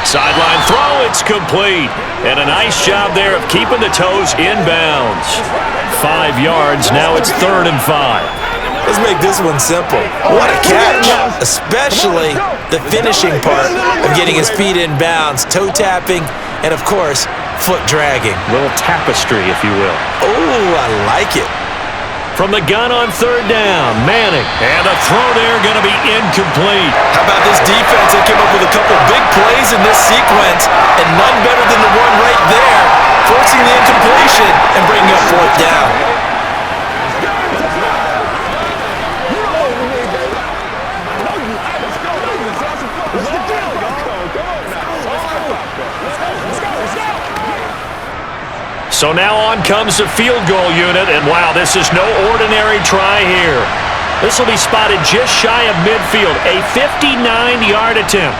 Sideline throw, it's complete. And a nice job there of keeping the toes inbounds. 5 yards, now it's 3rd and 5. Let's make this one simple. What a catch, especially the finishing part of getting his feet in bounds, toe tapping, and of course, foot dragging. Little tapestry, if you will. Oh, I like it. From the gun on 3rd down, Manning. And a throw there going to be incomplete. How about this defense? They came up with a couple big plays in this sequence, and none better than the one right there, forcing the incompletion and bringing up 4th down. So now on comes the field goal unit, and wow, this is no ordinary try here. This will be spotted just shy of midfield, a 59-yard attempt.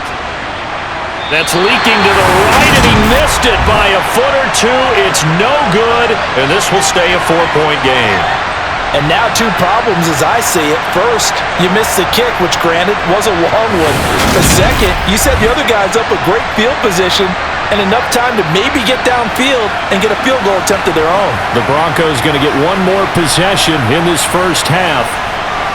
That's leaking to the right, and he missed it by a foot or 2. It's no good, and this will stay a 4-point game. And now 2 problems as I see it. First, you missed the kick, which granted was a long one. But second, you set the other guys up a great field position and enough time to maybe get downfield and get a field goal attempt of their own. The Broncos going to get one more possession in this first half.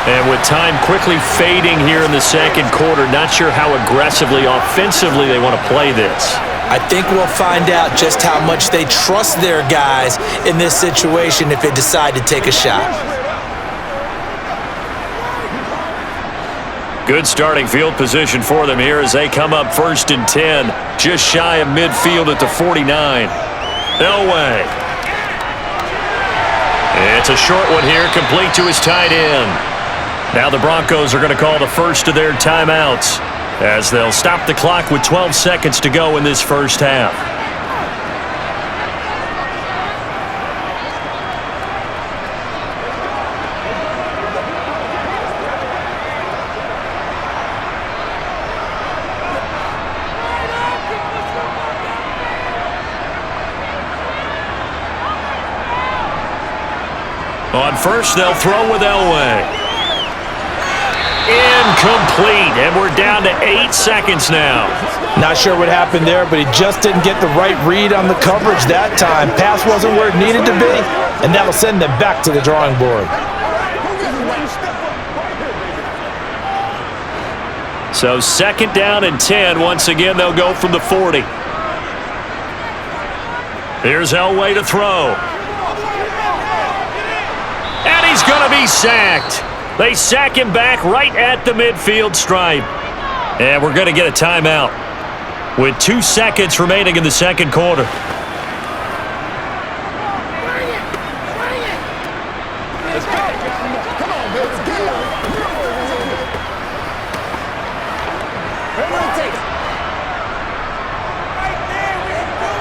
And with time quickly fading here in the second quarter, not sure how aggressively, offensively they want to play this. I think we'll find out just how much they trust their guys in this situation if they decide to take a shot. Good starting field position for them here as they come up 1st and 10, just shy of midfield at the 49. Elway. It's a short one here, complete to his tight end. Now the Broncos are going to call the first of their timeouts as they'll stop the clock with 12 seconds to go in this first half. On first, they'll throw with Elway. Incomplete, and we're down to 8 seconds now. Not sure what happened there, but he just didn't get the right read on the coverage that time. Pass wasn't where it needed to be, and that'll send them back to the drawing board. So 2nd down and 10. Once again, they'll go from the 40. Here's Elway to throw. And he's going to be sacked. They sack him back right at the midfield stripe. And we're going to get a timeout with 2 seconds remaining in the second quarter. Let's go. Come on, man. Let's get it. Everyone take it. Right there, we can do it.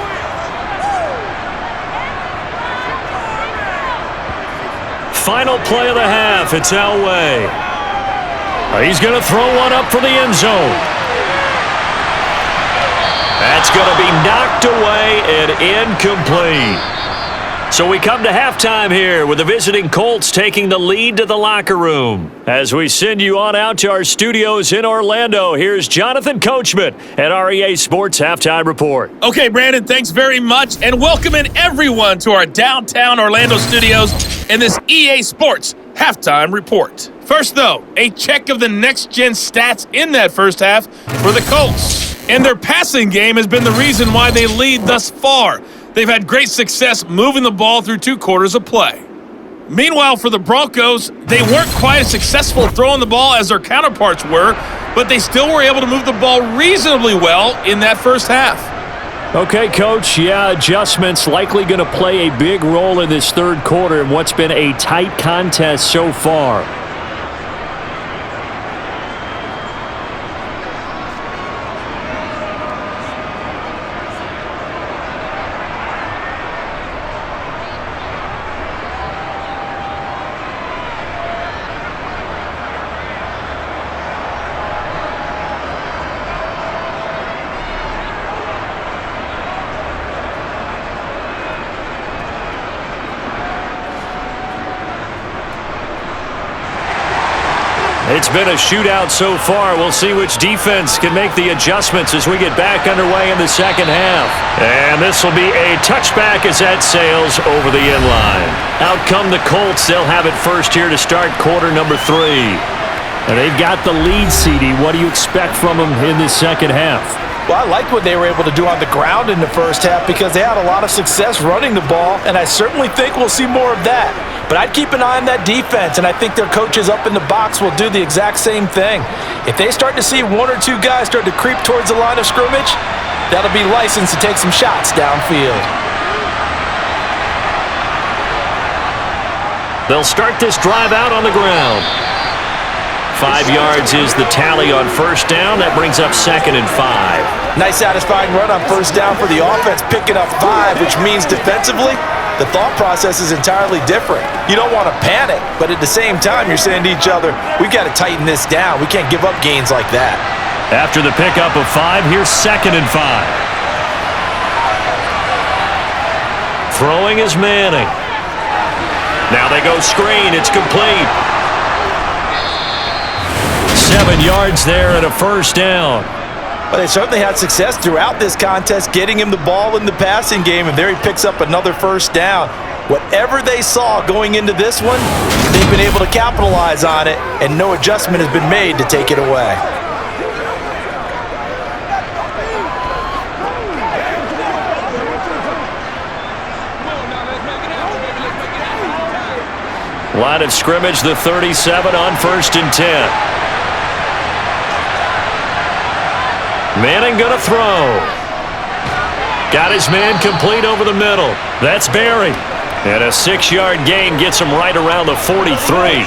Final play of the half. It's Elway. He's going to throw one up for the end zone. That's going to be knocked away and incomplete. So we come to halftime here with the visiting Colts taking the lead to the locker room. As we send you on out to our studios in Orlando, here's Jonathan Coachman at our EA Sports Halftime Report. Okay, Brandon, thanks very much, and welcoming everyone to our downtown Orlando studios in this EA Sports Halftime Report. First, though, a check of the next-gen stats in that first half for the Colts. And their passing game has been the reason why they lead thus far. They've had great success moving the ball through 2 quarters of play. Meanwhile, for the Broncos, they weren't quite as successful throwing the ball as their counterparts were, but they still were able to move the ball reasonably well in that first half. Okay, Coach, adjustments likely going to play a big role in this third quarter in what's been a tight contest so far. It's been a shootout so far. We'll see which defense can make the adjustments as we get back underway in the second half. And this will be a touchback as that sails over the end line. Out come the Colts. They'll have it first here to start quarter number 3. And they've got the lead, CD. What do you expect from them in this second half? Well, I like what they were able to do on the ground in the first half because they had a lot of success running the ball, and I certainly think we'll see more of that. But I'd keep an eye on that defense, and I think their coaches up in the box will do the exact same thing. If they start to see 1 or 2 guys start to creep towards the line of scrimmage, that'll be license to take some shots downfield. They'll start this drive out on the ground. 5 yards is the tally on first down. That brings up 2nd and 5. Nice satisfying run on first down for the offense, picking up 5, which means defensively, the thought process is entirely different. You don't want to panic, but at the same time, you're saying to each other, we've got to tighten this down. We can't give up gains like that. After the pickup of 5, here's 2nd and 5. Throwing is Manning. Now they go screen. It's complete. 7 yards there and a first down. Well, they certainly had success throughout this contest getting him the ball in the passing game, and there he picks up another first down. Whatever they saw going into this one, they've been able to capitalize on it, and no adjustment has been made to take it away. Line of scrimmage, the 37 on 1st and 10. Manning going to throw. Got his man complete over the middle. That's Barry. And a 6-yard gain gets him right around the 43.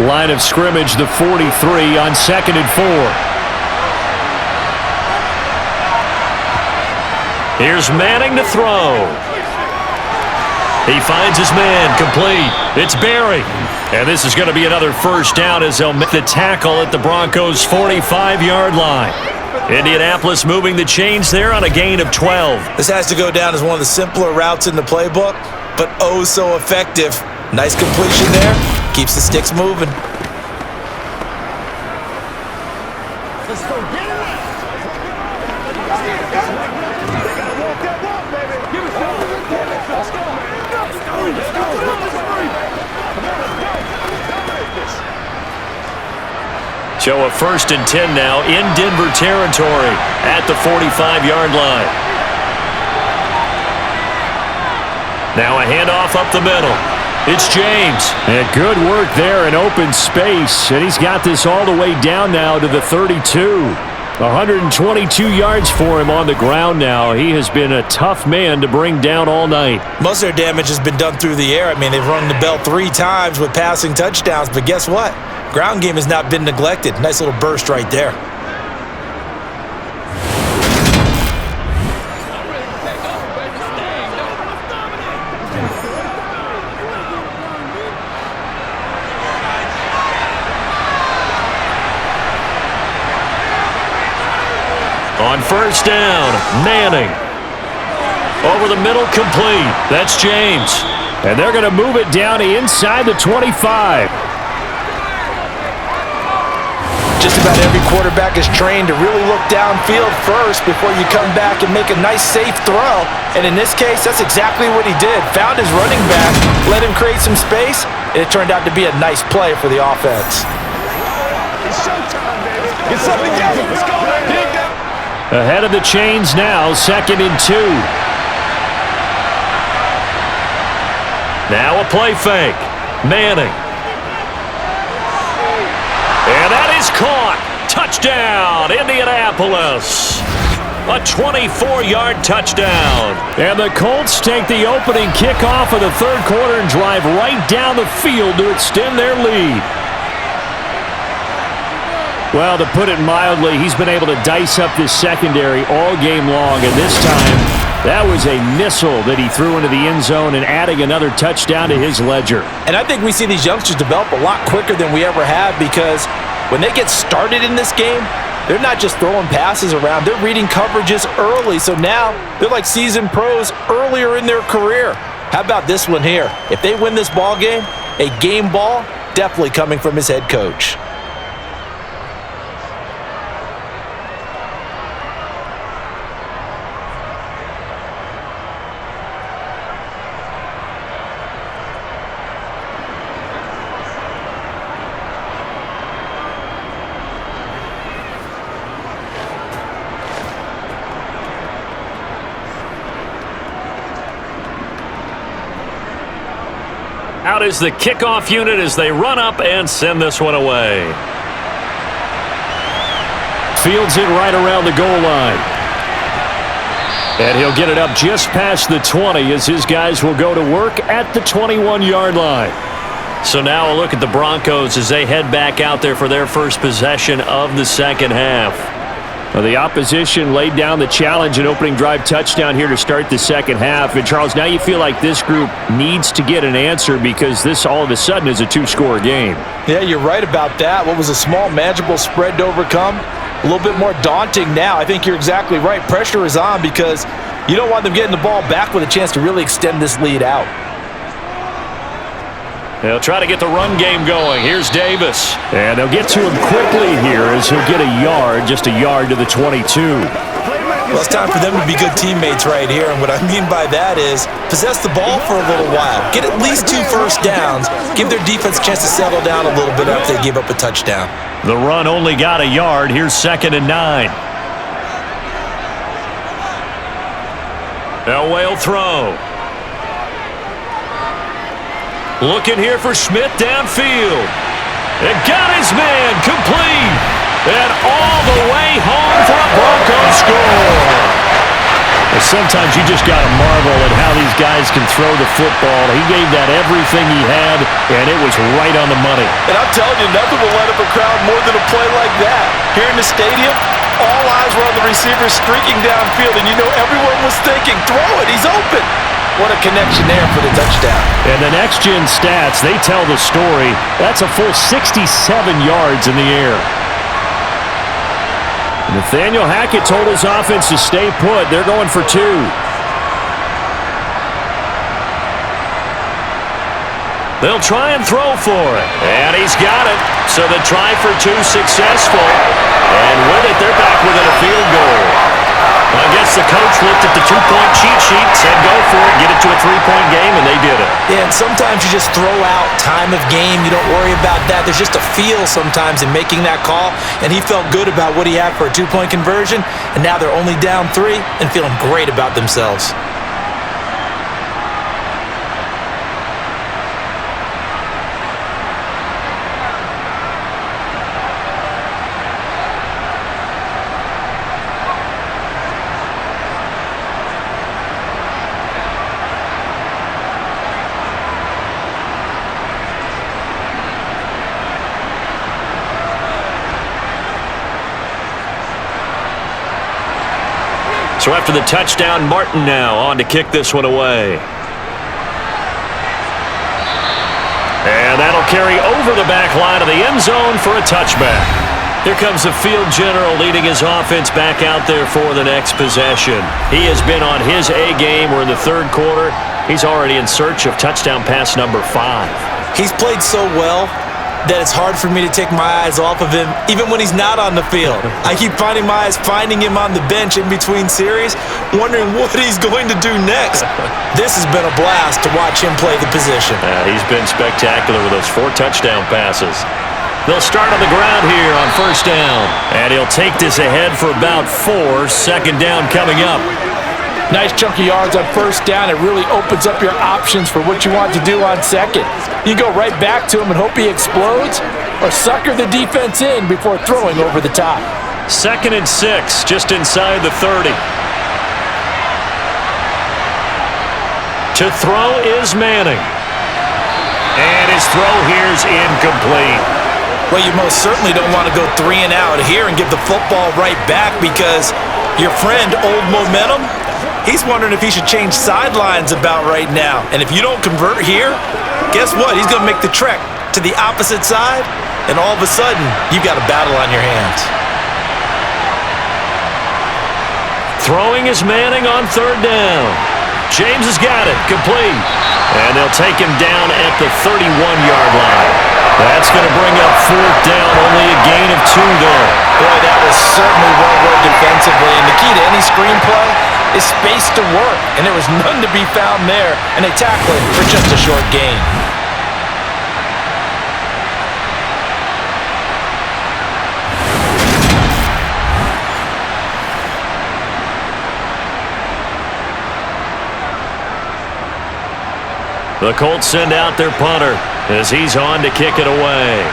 Line of scrimmage, the 43 on 2nd and 4. Here's Manning to throw. He finds his man complete. It's Barry. And this is going to be another first down as they'll make the tackle at the Broncos' 45-yard line. Indianapolis moving the chains there on a gain of 12. This has to go down as one of the simpler routes in the playbook, but oh so effective. Nice completion there. Keeps the sticks moving. Let's go get it. So a 1st and 10 now in Denver territory at the 45-yard line. Now a handoff up the middle. It's James. And good work there in open space. And he's got this all the way down now to the 32. 122 yards for him on the ground now. He has been a tough man to bring down all night. Most of their damage has been done through the air. I mean, they've rung the bell 3 times with passing touchdowns, but guess what? Ground game has not been neglected. Nice little burst right there. On 1st down, Manning. Over the middle, complete. That's James. And they're going to move it down inside the 25. Just about every quarterback is trained to really look downfield first before you come back and make a nice, safe throw. And in this case, that's exactly what he did. Found his running back, let him create some space, and it turned out to be a nice play for the offense. It's showtime, baby. Get something together. Let's go. Dig that. Ahead of the chains now, 2nd and 2. Now a play fake. Manning. And that is caught. Touchdown, Indianapolis. A 24-yard touchdown. And the Colts take the opening kickoff of the 3rd quarter and drive right down the field to extend their lead. Well, to put it mildly, he's been able to dice up this secondary all game long, and this time that was a missile that he threw into the end zone and adding another touchdown to his ledger. And I think we see these youngsters develop a lot quicker than we ever have, because when they get started in this game, they're not just throwing passes around, they're reading coverages early. So now they're like seasoned pros earlier in their career. How about this one here? If they win this ball game, a game ball definitely coming from his head coach. Out is the kickoff unit as they run up and send this one away. Fields it right around the goal line. And he'll get it up just past the 20 as his guys will go to work at the 21-yard line. So now a look at the Broncos as they head back out there for their first possession of the 2nd half. Well, the opposition laid down the challenge and opening drive touchdown here to start the 2nd half. And, Charles, now you feel like this group needs to get an answer because this all of a sudden is a 2-score game. Yeah, you're right about that. What was a small, manageable spread to overcome, a little bit more daunting now. I think you're exactly right. Pressure is on because you don't want them getting the ball back with a chance to really extend this lead out. They'll try to get the run game going. Here's Davis. And they'll get to him quickly here as he'll get a yard, just a yard to the 22. Well, it's time for them to be good teammates right here, and what I mean by that is possess the ball for a little while, get at least 2 first downs, give their defense a chance to settle down a little bit after they give up a touchdown. The run only got a yard. Here's 2nd and 9. Elway will throw. Looking here for Schmidt downfield. And got his man complete. And all the way home for a Broncos score. Well, sometimes you just got to marvel at how these guys can throw the football. He gave that everything he had, and it was right on the money. And I'm telling you, nothing will light up a crowd more than a play like that. Here in the stadium, all eyes were on the receiver streaking downfield, and you know everyone was thinking, throw it, he's open. What a connection there for the touchdown. And the next-gen stats, they tell the story. That's a full 67 yards in the air. Nathaniel Hackett told his offense to stay put. They're going for 2. They'll try and throw for it. And he's got it. So the try for 2 successful. And with it, they're back within a field goal. I guess the coach looked at the 2-point cheat sheet, said go for it, get it to a 3-point game, and they did it. Yeah, and sometimes you just throw out time of game. You don't worry about that. There's just a feel sometimes in making that call, and he felt good about what he had for a 2-point conversion, and now they're only down 3 and feeling great about themselves. So after the touchdown, Martin now on to kick this one away. And that'll carry over the back line of the end zone for a touchback. Here comes the field general leading his offense back out there for the next possession. He has been on his A game. We're in the 3rd quarter. He's already in search of touchdown pass number 5. He's played so well that it's hard for me to take my eyes off of him, even when he's not on the field. I keep finding him on the bench in between series, wondering what he's going to do next. This has been a blast to watch him play the position. He's been spectacular with those 4 touchdown passes. They'll start on the ground here on 1st down. And he'll take this ahead for about 4. 2nd down coming up. Nice chunky yards on 1st down. It really opens up your options for what you want to do on 2nd. You go right back to him and hope he explodes, or sucker the defense in before throwing over the top. 2nd and 6, just inside the 30. To throw is Manning. And his throw here's incomplete. Well, you most certainly don't want to go 3 and out here and give the football right back, because your friend, Old Momentum, he's wondering if he should change sidelines about right now. And if you don't convert here, guess what? He's going to make the trek to the opposite side, and all of a sudden, you've got a battle on your hands. Throwing is Manning on 3rd down. James has got it, complete. And they'll take him down at the 31-yard line. That's going to bring up 4th down, only a gain of 2 there. Boy, that was certainly well worked defensively, and the key to any screenplay is space to work, and there was none to be found there, and they tackle it for just a short gain. The Colts send out their punter as he's on to kick it away.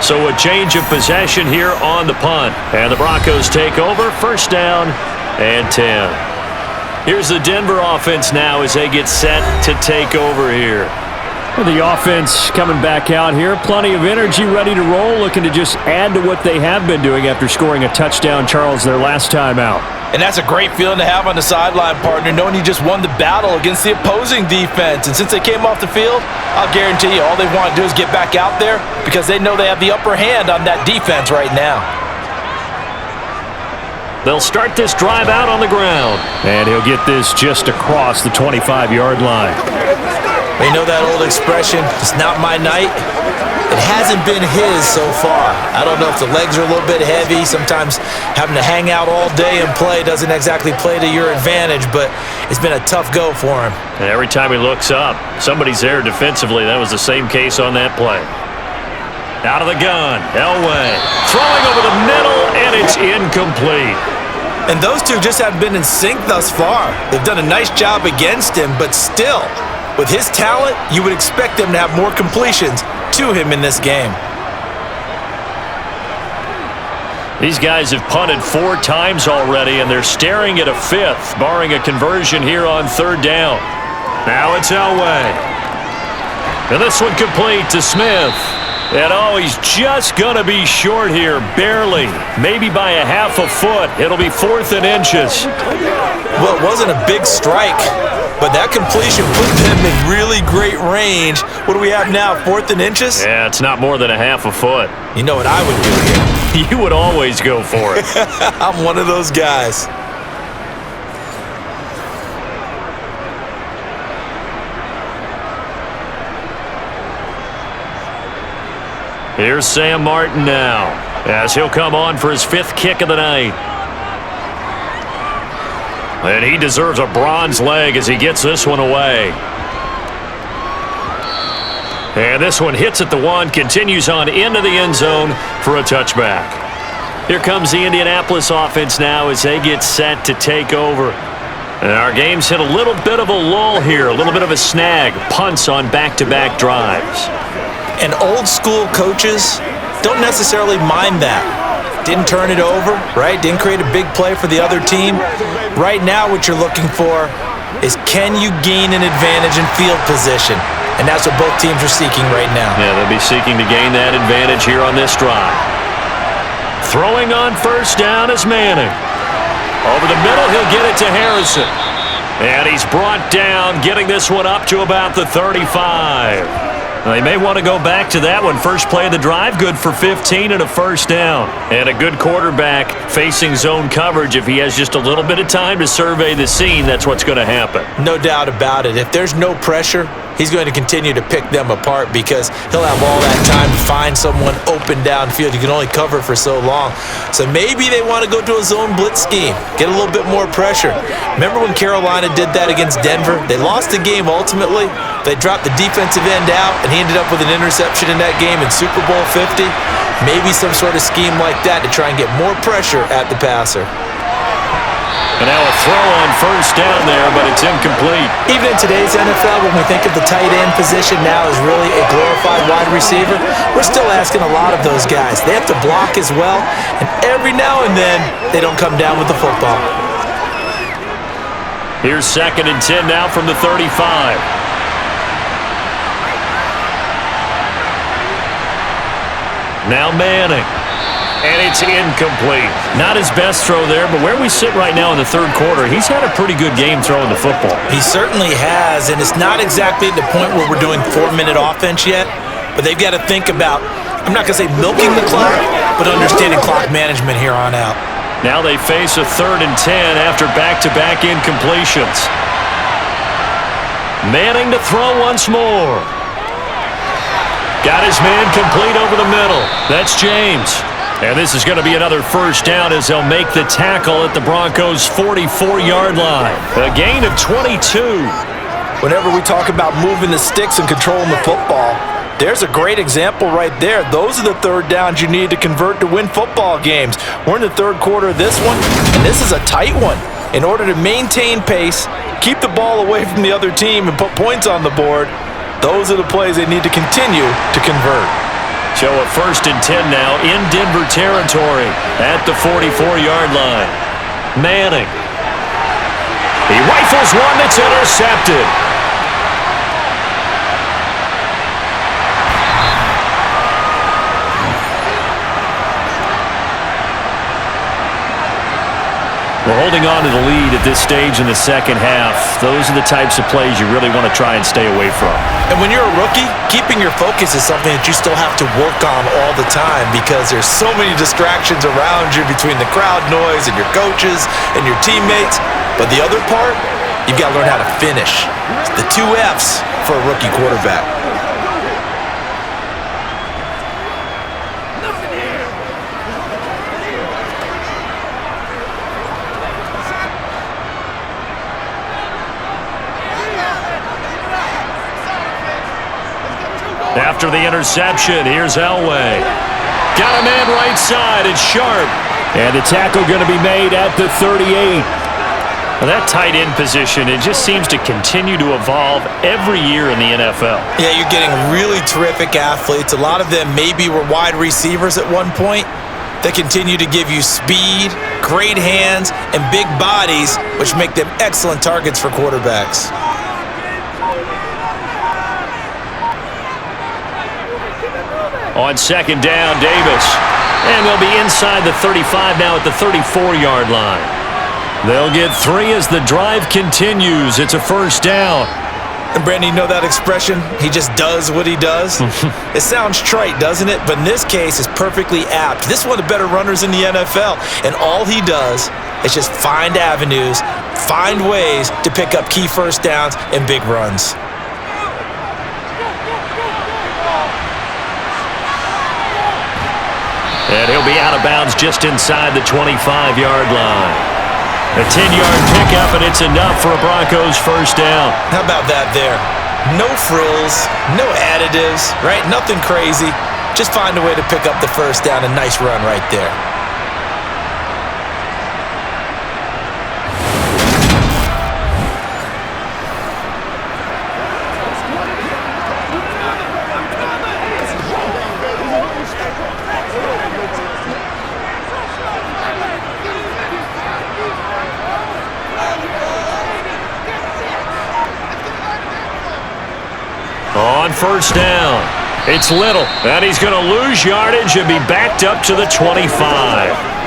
So a change of possession here on the punt. And the Broncos take over, 1st down and 10. Here's the Denver offense now as they get set to take over here. Well, the offense coming back out here, plenty of energy, ready to roll, looking to just add to what they have been doing after scoring a touchdown, Charles, their last time out. And that's a great feeling to have on the sideline, partner, knowing you just won the battle against the opposing defense. And since they came off the field, I'll guarantee you all they want to do is get back out there, because they know they have the upper hand on that defense right now. They'll start this drive out on the ground. And he'll get this just across the 25-yard line. You know that old expression, it's not my night? It hasn't been his so far. I don't know if the legs are a little bit heavy. Sometimes having to hang out all day and play doesn't exactly play to your advantage, but it's been a tough go for him. And every time he looks up, somebody's there defensively. That was the same case on that play. Out of the gun, Elway. Throwing over the middle, and it's incomplete. And those two just haven't been in sync thus far. They've done a nice job against him, but still, with his talent, you would expect them to have more completions to him in this game. These guys have punted 4 times already, and they're staring at a 5th, barring a conversion here on 3rd down. Now it's Elway. And this one complete to Smith. And oh, he's just going to be short here, barely. Maybe by a half a foot. It'll be 4th and inches. Well, it wasn't a big strike, but that completion put them in really great range. What do we have now, 4th and inches? Yeah, it's not more than a half a foot. You know what I would do here? You would always go for it. I'm one of those guys. Here's Sam Martin now, as he'll come on for his 5th kick of the night. And he deserves a bronze leg as he gets this one away. And this one hits at the 1, continues on into the end zone for a touchback. Here comes the Indianapolis offense now as they get set to take over. And our game's hit a little bit of a lull here, a little bit of a snag. Punts on back-to-back drives. And old school coaches don't necessarily mind that. Didn't turn it over, right? Didn't create a big play for the other team. Right now what you're looking for is, can you gain an advantage in field position? And that's what both teams are seeking right now. Yeah, they'll be seeking to gain that advantage here on this drive. Throwing on 1st down is Manning. Over the middle, he'll get it to Harrison. And he's brought down, getting this one up to about the 35. They may want to go back to that one. First play of the drive, good for 15 and a 1st down. And a good quarterback facing zone coverage. If he has just a little bit of time to survey the scene, that's what's going to happen. No doubt about it. If there's no pressure, he's going to continue to pick them apart because he'll have all that time to find someone open downfield. You can only cover for so long. So maybe they want to go to a zone blitz scheme, get a little bit more pressure. Remember when Carolina did that against Denver? They lost the game ultimately. They dropped the defensive end out, and he ended up with an interception in that game in Super Bowl 50. Maybe some sort of scheme like that to try and get more pressure at the passer. And now a throw on 1st down there, but it's incomplete. Even in today's NFL, when we think of the tight end position now as really a glorified wide receiver, we're still asking a lot of those guys. They have to block as well, and every now and then, they don't come down with the football. Here's 2nd and 10 now from the 35. Now Manning. And it's incomplete. Not his best throw there, but where we sit right now in the 3rd quarter, he's had a pretty good game throwing the football. He certainly has, and it's not exactly at the point where we're doing 4-minute offense yet, but they've got to think about, I'm not going to say milking the clock, but understanding clock management here on out. Now they face a 3rd and 10 after back-to-back incompletions. Manning to throw once more. Got his man complete over the middle. That's James. And this is going to be another 1st down as they'll make the tackle at the Broncos' 44-yard line. A gain of 22. Whenever we talk about moving the sticks and controlling the football, there's a great example right there. Those are the 3rd downs you need to convert to win football games. We're in the 3rd quarter of this one, and this is a tight one. In order to maintain pace, keep the ball away from the other team, and put points on the board, those are the plays they need to continue to convert. So a 1st and 10 now in Denver territory at the 44-yard line. Manning. He rifles one that's intercepted. We're holding on to the lead at this stage in the 2nd half. Those are the types of plays you really want to try and stay away from. And when you're a rookie, keeping your focus is something that you still have to work on all the time because there's so many distractions around you between the crowd noise and your coaches and your teammates. But the other part, you've got to learn how to finish. It's the 2 F's for a rookie quarterback. After the interception, here's Elway. Got a man right side. It's Sharp. And the tackle going to be made at the 38. Well, that tight end position, it just seems to continue to evolve every year in the NFL. Yeah, you're getting really terrific athletes. A lot of them maybe were wide receivers at one point. They continue to give you speed, great hands, and big bodies, which make them excellent targets for quarterbacks. On second down, Davis. And they'll be inside the 35 now at the 34-yard line. They'll get 3 as the drive continues. It's a first down. And Brandon, you know that expression? He just does what he does? It sounds trite, doesn't it? But in this case, it's perfectly apt. This is one of the better runners in the NFL. And all he does is just find avenues, find ways to pick up key first downs and big runs. And he'll be out of bounds just inside the 25-yard line. A 10-yard pickup, and it's enough for a Broncos first down. How about that there? No frills, no additives, right? Nothing crazy. Just find a way to pick up the first down. A nice run right there. On first down, it's Little, and he's going to lose yardage and be backed up to the 25.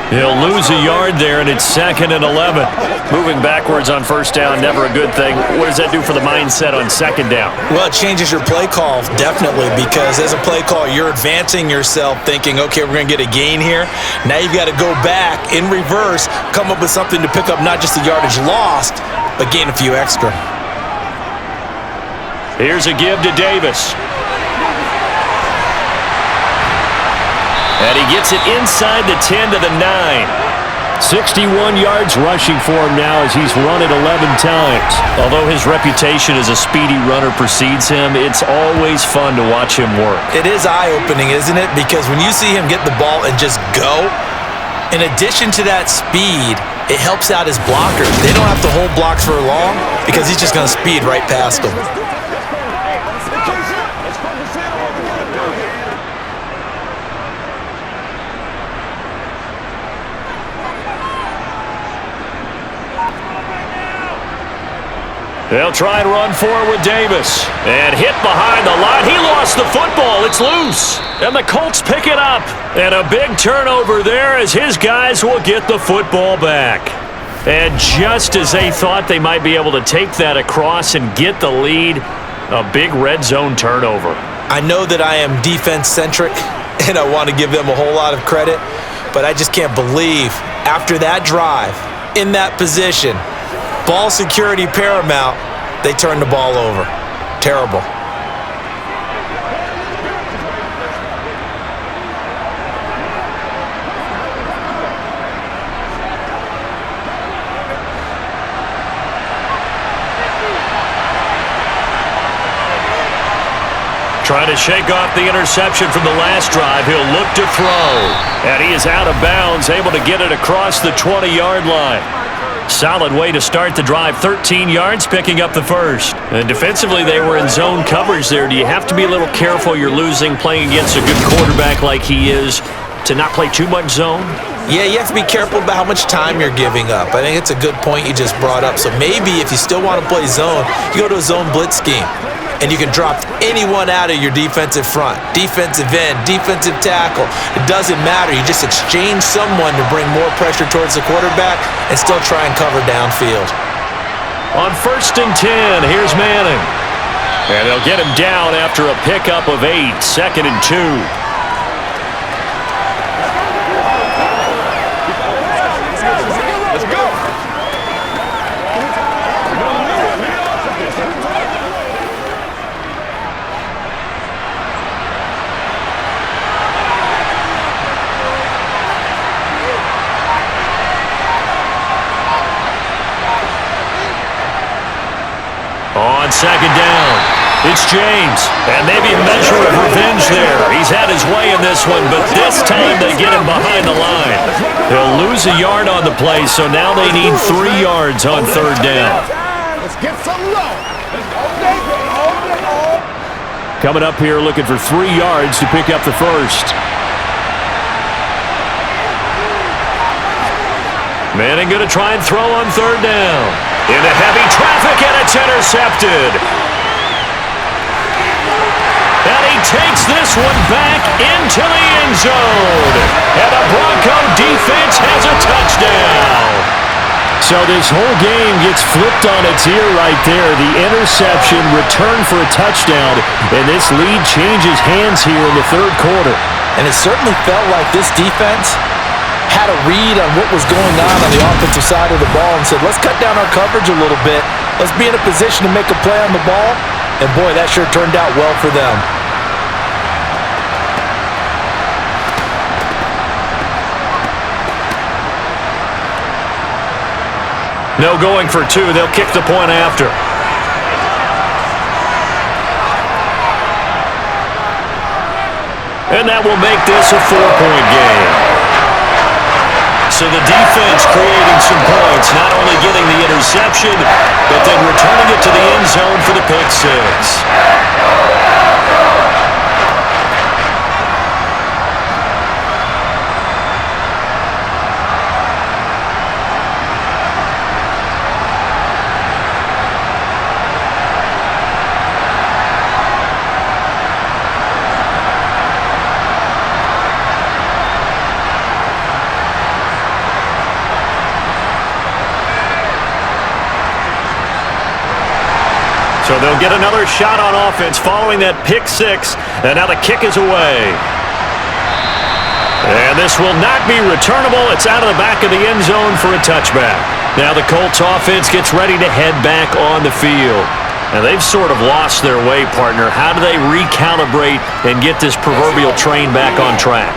He'll lose a yard there, and it's 2nd and 11. Moving backwards on first down, never a good thing. What does that do for the mindset on second down? Well, it changes your play call, definitely, because as a play call, you're advancing yourself thinking, okay, we're going to get a gain here. Now you've got to go back in reverse, come up with something to pick up not just the yardage lost, but gain a few extra. Here's a give to Davis. And he gets it inside the 10 to the 9. 61 yards rushing for him now as he's run it 11 times. Although his reputation as a speedy runner precedes him, it's always fun to watch him work. It is eye-opening, isn't it? Because when you see him get the ball and just go, in addition to that speed, it helps out his blockers. They don't have to hold blocks for long because he's just going to speed right past them. They'll try and run forward with Davis. And hit behind the line. He lost the football. It's loose. And the Colts pick it up. And a big turnover there as his guys will get the football back. And just as they thought they might be able to take that across and get the lead, a big red zone turnover. I know that I am defense-centric, and I want to give them a whole lot of credit, but I just can't believe after that drive, in that position, ball security paramount, they turn the ball over. Terrible. Trying to shake off the interception from the last drive. He'll look to throw. And he is out of bounds, able to get it across the 20-yard line. Solid way to start the drive. 13 yards, picking up the first. And defensively, they were in zone coverage there. Do you have to be a little careful? You're losing, playing against a good quarterback like he is, to not play too much zone? Yeah, you have to be careful about how much time you're giving up. I think it's a good point you just brought up. So maybe if you still want to play zone, you go to a zone blitz scheme. And you can drop anyone out of your defensive front, defensive end, defensive tackle. It doesn't matter. You just exchange someone to bring more pressure towards the quarterback and still try and cover downfield. On 1st and 10, here's Manning. And they'll get him down after a pickup of 8, 2nd and 2. On 2nd down, it's James. And maybe a measure of revenge there. He's had his way in this one, but this time they get him behind the line. They'll lose a yard on the play, so now they need 3 yards on 3rd down. Let's get some low. Coming up here looking for 3 yards to pick up the first. Manning going to try and throw on 3rd down. Into heavy traffic, and it's intercepted. And he takes this one back into the end zone. And the Bronco defense has a touchdown. So this whole game gets flipped on its ear right there. The interception, return for a touchdown, and this lead changes hands here in the third quarter. And it certainly felt like this defense had a read on what was going on the offensive side of the ball and said, let's cut down our coverage a little bit. Let's be in a position to make a play on the ball. And boy, that sure turned out well for them. No going for two. They'll kick the point after. And that will make this a 4-point game. So the defense creating some points, not only getting the interception, but then returning it to the end zone for the pick six. So they'll get another shot on offense following that pick six. And now the kick is away. And this will not be returnable. It's out of the back of the end zone for a touchback. Now the Colts offense gets ready to head back on the field. And they've sort of lost their way, partner. How do they recalibrate and get this proverbial train back on track?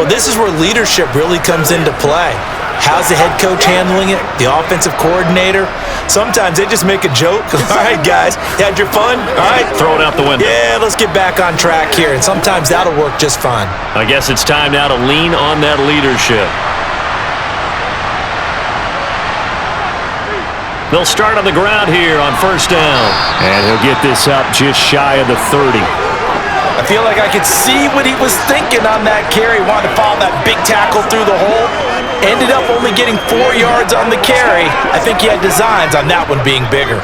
Well, this is where leadership really comes into play. How's the head coach handling it? The offensive coordinator? Sometimes they just make a joke. All right, guys, you had your fun? All right. Throw it out the window. Yeah, let's get back on track here. And sometimes that'll work just fine. I guess it's time now to lean on that leadership. They'll start on the ground here on first down. And he'll get this up just shy of the 30. I feel like I could see what he was thinking on that carry. Wanted to follow that big tackle through the hole. Ended up only getting 4 yards on the carry. I think he had designs on that one being bigger.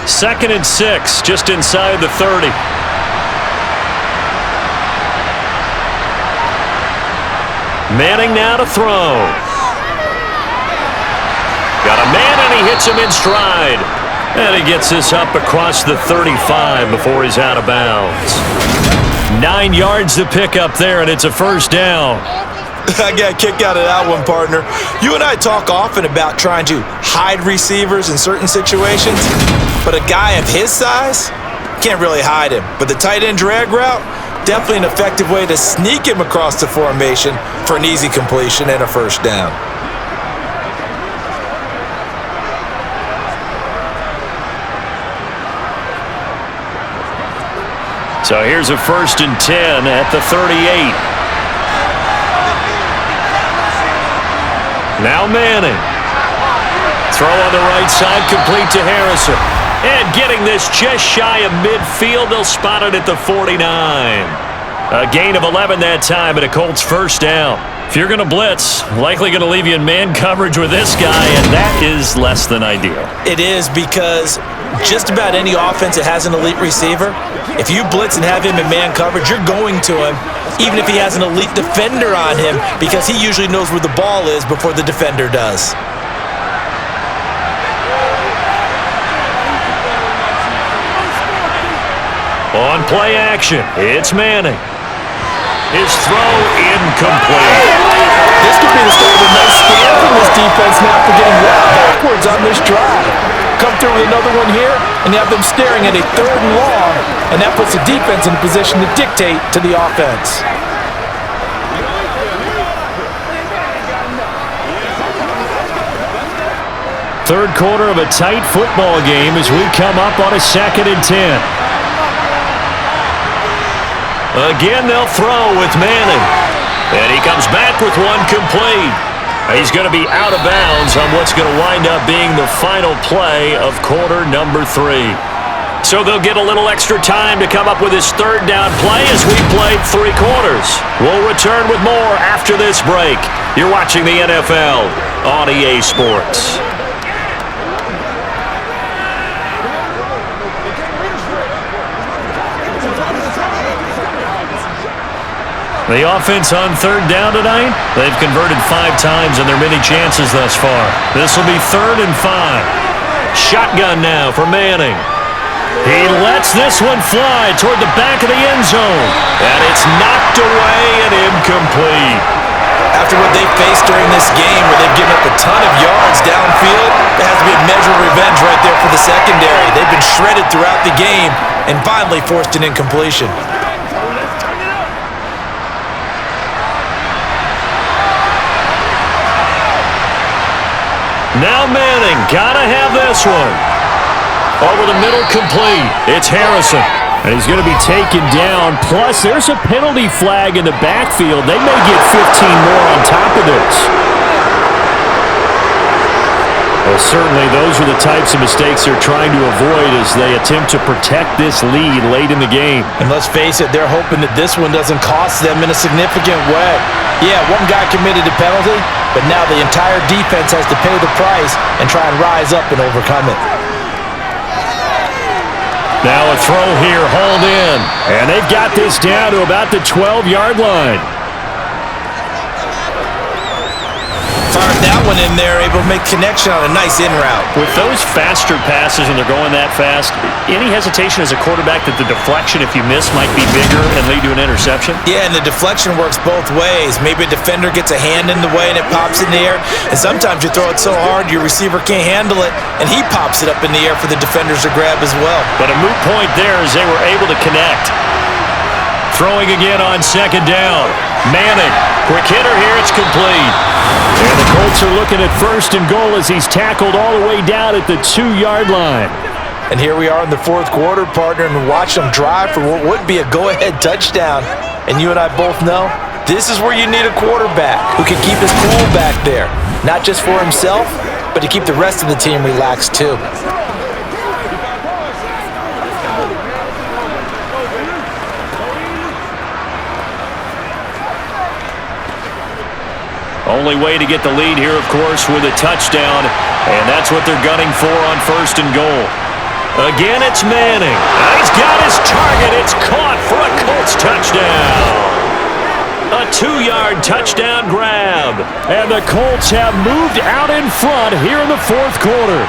2nd and 6, just inside the 30. Manning now to throw. Got a man, and he hits him in stride. And he gets this up across the 35 before he's out of bounds. 9 yards to pick up there, and it's a first down. I got a kick out of that one, partner. You and I talk often about trying to hide receivers in certain situations, but a guy of his size can't really hide him. But the tight end drag route, definitely an effective way to sneak him across the formation for an easy completion and a first down. So here's a 1st and 10 at the 38. Now Manning. Throw on the right side, complete to Harrison. And getting this just shy of midfield, they'll spot it at the 49. A gain of 11 that time, and a Colts first down. If you're going to blitz, likely going to leave you in man coverage with this guy, and that is less than ideal. It is, because just about any offense that has an elite receiver, if you blitz and have him in man coverage, you're going to him, even if he has an elite defender on him, because he usually knows where the ball is before the defender does. On play action, it's Manning. His throw incomplete. This could be the start of a nice scam from this defense now for getting backwards on this drive. Come through with another one here, and you have them staring at a 3rd and long, and that puts the defense in a position to dictate to the offense. Third quarter of a tight football game as we come up on a 2nd and 10. Again, they'll throw with Manning. And he comes back with one complete. He's going to be out of bounds on what's going to wind up being the final play of quarter number 3. So they'll get a little extra time to come up with his 3rd down play as we played 3 quarters. We'll return with more after this break. You're watching the NFL on EA Sports. The offense on third down tonight, they've converted 5 times on their many chances thus far. This will be 3rd and 5. Shotgun now for Manning. He lets this one fly toward the back of the end zone. And it's knocked away and incomplete. After what they faced during this game where they've given up a ton of yards downfield, there has to be a measure of revenge right there for the secondary. They've been shredded throughout the game and finally forced an incompletion. Now Manning, gotta have this one. Over the middle, complete. It's Harrison. And he's going to be taken down. Plus, there's a penalty flag in the backfield. They may get 15 more on top of this. Well, certainly those are the types of mistakes they're trying to avoid as they attempt to protect this lead late in the game. And let's face it, they're hoping that this one doesn't cost them in a significant way. Yeah, one guy committed a penalty, but now the entire defense has to pay the price and try and rise up and overcome it. Now a throw here, hauled in. And they've got this down to about the 12-yard line. Fired that one in there, able to make connection on a nice in route. With those faster passes and they're going that fast, any hesitation as a quarterback that the deflection, if you miss, might be bigger and lead to an interception? Yeah, and the deflection works both ways. Maybe a defender gets a hand in the way and it pops in the air. And sometimes you throw it so hard your receiver can't handle it, and he pops it up in the air for the defenders to grab as well. But a moot point there as they were able to connect. Throwing again on 2nd down. Manning, quick hitter here, it's complete. And the Colts are looking at 1st and goal as he's tackled all the way down at the 2-yard line. And here we are in the 4th quarter, partner, and watch them drive for what would be a go-ahead touchdown. And you and I both know this is where you need a quarterback who can keep his cool back there. Not just for himself, but to keep the rest of the team relaxed too. Only way to get the lead here, of course, with a touchdown, and that's what they're gunning for on 1st and goal. Again, it's Manning. He's got his target. It's caught for a Colts touchdown. A 2-yard touchdown grab. And the Colts have moved out in front here in the 4th quarter.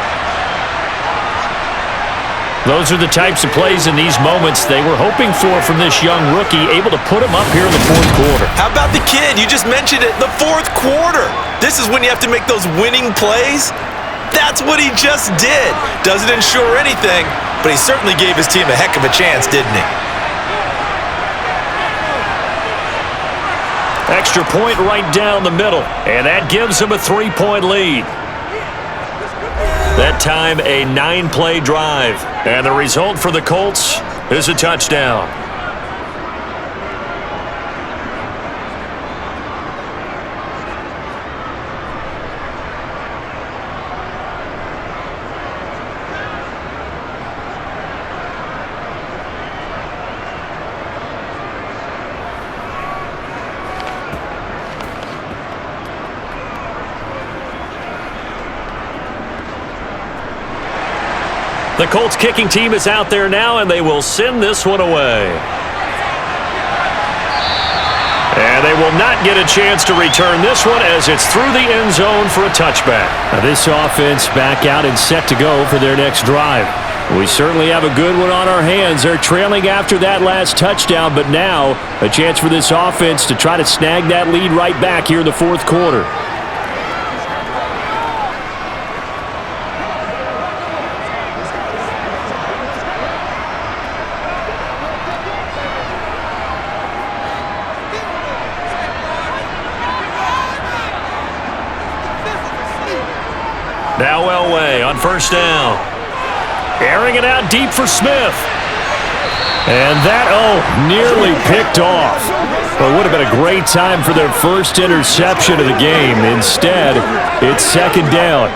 Those are the types of plays in these moments they were hoping for from this young rookie, able to put him up here in the 4th quarter. How about the kid? You just mentioned it, the 4th quarter. This is when you have to make those winning plays. That's what he just did. Doesn't ensure anything, but he certainly gave his team a heck of a chance, didn't he? Extra point right down the middle, and that gives him a 3-point lead. That time, a 9-play drive. And the result for the Colts is a touchdown. The Colts kicking team is out there now, and they will send this one away. And they will not get a chance to return this one as it's through the end zone for a touchback. Now this offense back out and set to go for their next drive. We certainly have a good one on our hands. They're trailing after that last touchdown, but now a chance for this offense to try to snag that lead right back here in the 4th quarter. Now Elway on 1st down. Airing it out deep for Smith. And that, nearly picked off. But it would have been a great time for their first interception of the game. Instead, it's 2nd down.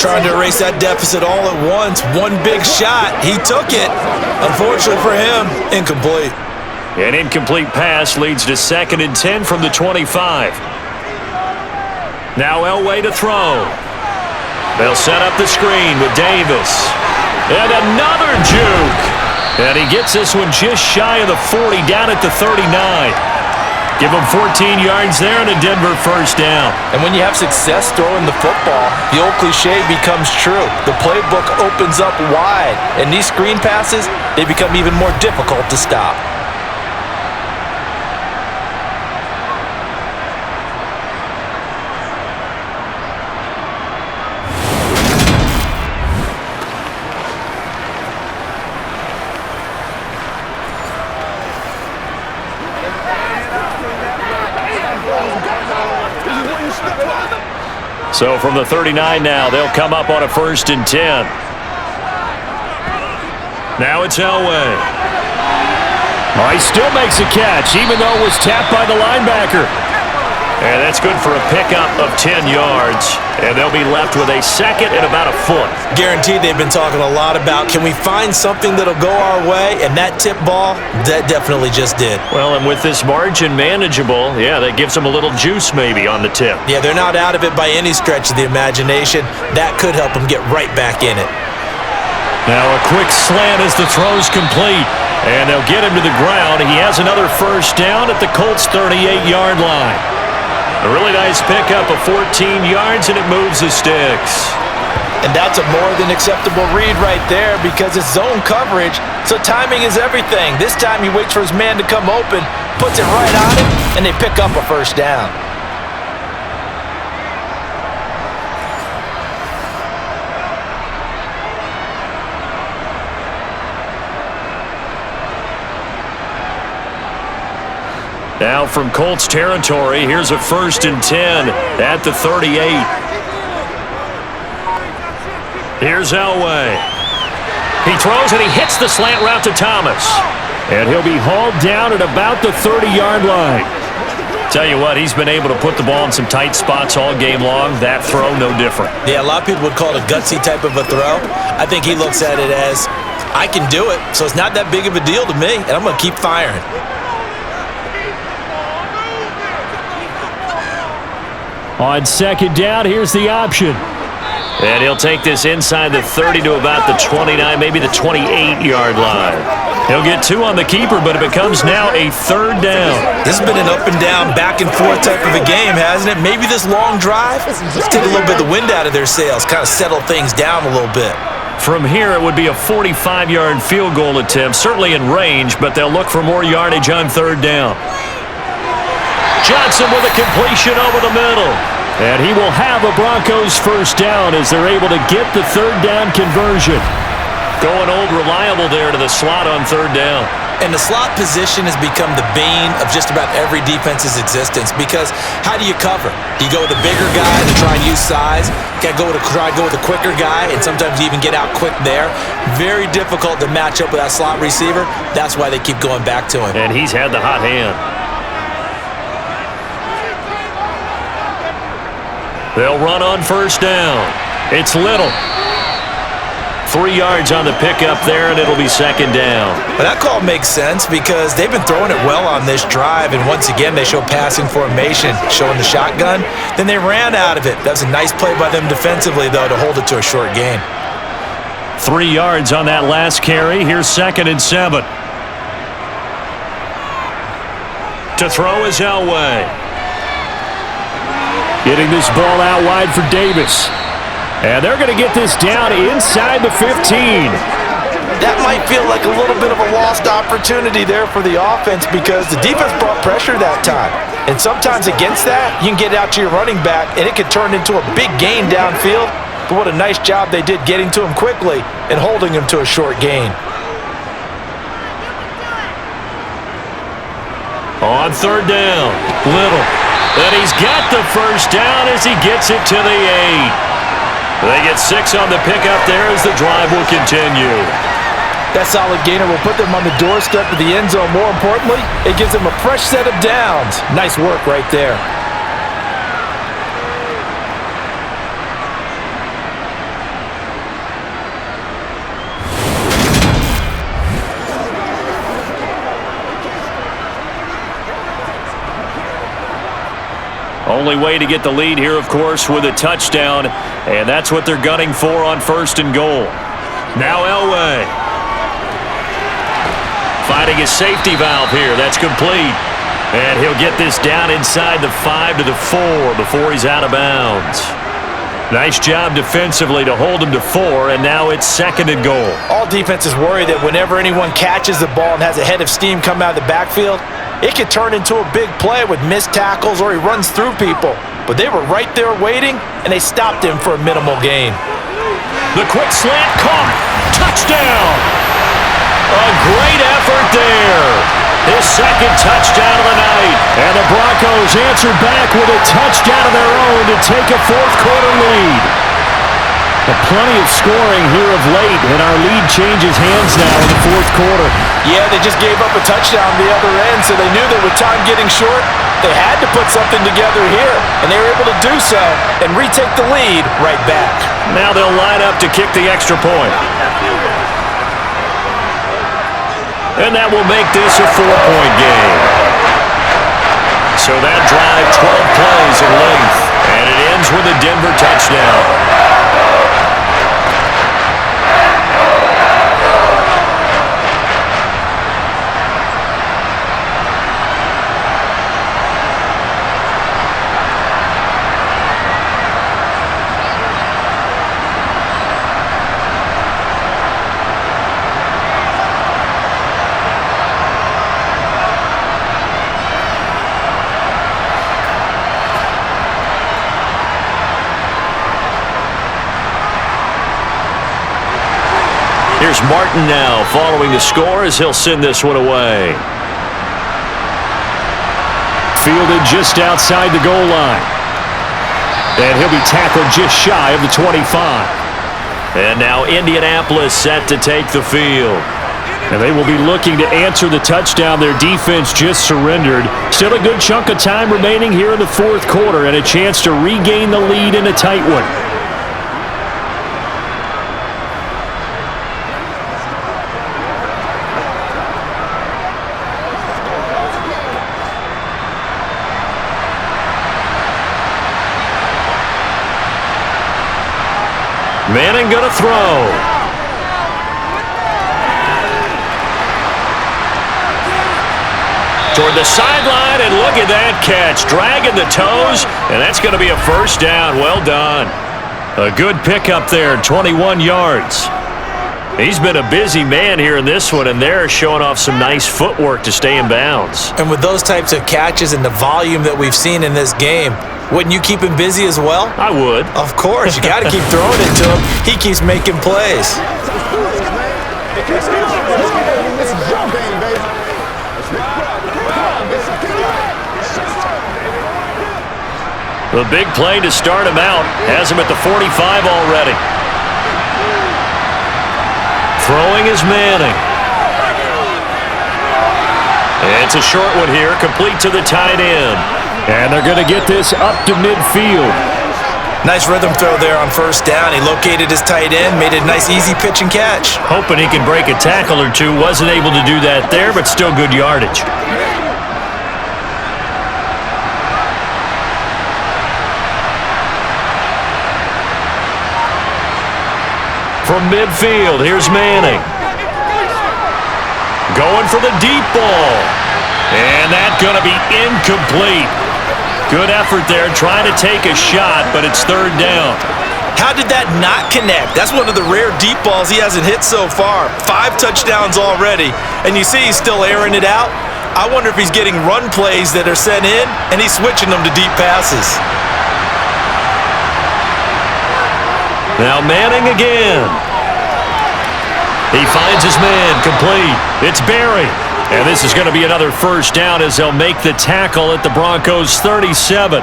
Trying to erase that deficit all at once. One big shot. He took it. Unfortunately for him, incomplete. An incomplete pass leads to 2nd and 10 from the 25. Now Elway to throw. They'll set up the screen with Davis. And another juke. And he gets this one just shy of the 40, down at the 39. Give them 14 yards there and a Denver first down. And when you have success throwing the football, the old cliche becomes true. The playbook opens up wide, and these screen passes, they become even more difficult to stop. So from the 39 now, they'll come up on a 1st and 10. Now it's Elway. Oh, he still makes a catch, even though it was tapped by the linebacker. And that's good for a pickup of 10 yards. And they'll be left with a 2nd and about a foot. Guaranteed they've been talking a lot about, can we find something that'll go our way? And that tip ball, that definitely just did. Well, and with this margin manageable, yeah, that gives them a little juice maybe on the tip. Yeah, they're not out of it by any stretch of the imagination. That could help them get right back in it. Now a quick slant as the throw's complete. And they'll get him to the ground. He has another first down at the Colts' 38-yard line. A really nice pickup of 14 yards, and it moves the sticks. And that's a more than acceptable read right there because it's zone coverage, so timing is everything. This time he waits for his man to come open, puts it right on him, and they pick up a first down. Now from Colts territory, here's a 1st and 10 at the 38. Here's Elway. He throws and he hits the slant route to Thomas. And he'll be hauled down at about the 30-yard line. Tell you what, he's been able to put the ball in some tight spots all game long. That throw, no different. Yeah, a lot of people would call it a gutsy type of a throw. I think he looks at it as, I can do it, so it's not that big of a deal to me, and I'm going to keep firing. On 2nd down, here's the option. And he'll take this inside the 30 to about the 29, maybe the 28-yard line. He'll get 2 on the keeper, but it becomes now a 3rd down. This has been an up and down, back and forth type of a game, hasn't it? Maybe this long drive, let's take a little bit of the wind out of their sails, kind of settle things down a little bit. From here, it would be a 45-yard field goal attempt, certainly in range, but they'll look for more yardage on 3rd down. Johnson with a completion over the middle. And he will have a Broncos first down as they're able to get the 3rd down conversion. Going old reliable there to the slot on 3rd down. And the slot position has become the bane of just about every defense's existence because how do you cover? Do you go with a bigger guy to try and use size? You got to try to go with a quicker guy and sometimes you even get out quick there. Very difficult to match up with that slot receiver. That's why they keep going back to him. And he's had the hot hand. They'll run on first down. It's Little. 3 yards on the pickup there, and it'll be 2nd down. Well, that call makes sense because they've been throwing it well on this drive, and once again, they show passing formation, showing the shotgun. Then they ran out of it. That was a nice play by them defensively, though, to hold it to a short gain. 3 yards on that last carry. Here's 2nd and 7. To throw is Elway. Getting this ball out wide for Davis. And they're going to get this down inside the 15. That might feel like a little bit of a lost opportunity there for the offense because the defense brought pressure that time. And sometimes against that, you can get out to your running back, and it could turn into a big gain downfield. But what a nice job they did getting to him quickly and holding him to a short gain. On 3rd down, Little. And he's got the first down as he gets it to the 8. They get 6 on the pickup there as the drive will continue. That solid gainer will put them on the doorstep of the end zone. More importantly, it gives them a fresh set of downs. Nice work right there. Only way to get the lead here, of course, with a touchdown, and that's what they're gunning for on 1st and goal. Now Elway. Finding his safety valve here. That's complete. And he'll get this down inside the 5 to the 4 before he's out of bounds. Nice job defensively to hold him to 4, and now it's 2nd and goal. All defenses worry that whenever anyone catches the ball and has a head of steam come out of the backfield, it could turn into a big play with missed tackles or he runs through people. But they were right there waiting, and they stopped him for a minimal gain. The quick slant caught. Touchdown! A great effort there. His 2nd touchdown of the night. And the Broncos answer back with a touchdown of their own to take a 4th-quarter lead. Plenty of scoring here of late, and our lead changes hands now in the 4th quarter. Yeah, they just gave up a touchdown the other end, so they knew that with time getting short, they had to put something together here, and they were able to do so and retake the lead right back. Now they'll line up to kick the extra point. And that will make this a 4-point game. So that drive, 12 plays in length, and it ends with a Denver touchdown. Here's Martin now following the score as he'll send this one away. Fielded just outside the goal line. And he'll be tackled just shy of the 25. And now Indianapolis set to take the field. And they will be looking to answer the touchdown their defense just surrendered. Still a good chunk of time remaining here in the 4th quarter and a chance to regain the lead in a tight one. Manning gonna throw. Toward the sideline, and look at that catch. Dragging the toes, and that's going to be a 1st down. Well done. A good pickup there, 21 yards. He's been a busy man here in this one, and they're showing off some nice footwork to stay in bounds. And with those types of catches and the volume that we've seen in this game, wouldn't you keep him busy as well? I would. Of course. You got to keep throwing it to him. He keeps making plays. The big play to start him out has him at the 45 already. Throwing is Manning. It's a short one here, complete to the tight end. And they're going to get this up to midfield. Nice rhythm throw there on 1st down. He located his tight end, made it a nice easy pitch and catch. Hoping he can break a tackle or two. Wasn't able to do that there, but still good yardage. From midfield, here's Manning. Going for the deep ball. And that's going to be incomplete. Good effort there, trying to take a shot, but it's 3rd down. How did that not connect? That's one of the rare deep balls he hasn't hit so far. 5 touchdowns already, and you see he's still airing it out. I wonder if he's getting run plays that are sent in, and he's switching them to deep passes. Now Manning again. He finds his man, complete. It's Barry. And this is going to be another 1st down as they'll make the tackle at the Broncos' 37.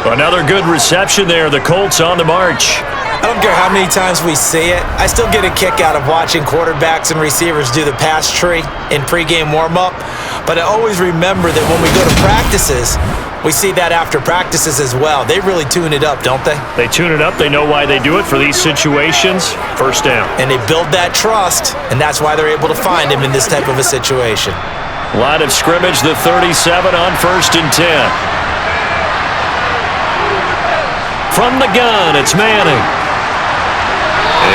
Another good reception there. The Colts on the march. I don't care how many times we see it. I still get a kick out of watching quarterbacks and receivers do the pass tree in pregame warm-up. But I always remember that when we go to practices, we see that after practices as well. They really tune it up, don't they? They tune it up. They know why they do it for these situations. 1st down. And they build that trust, and that's why they're able to find him in this type of a situation. Line of scrimmage, the 37 on 1st and 10. From the gun, it's Manning.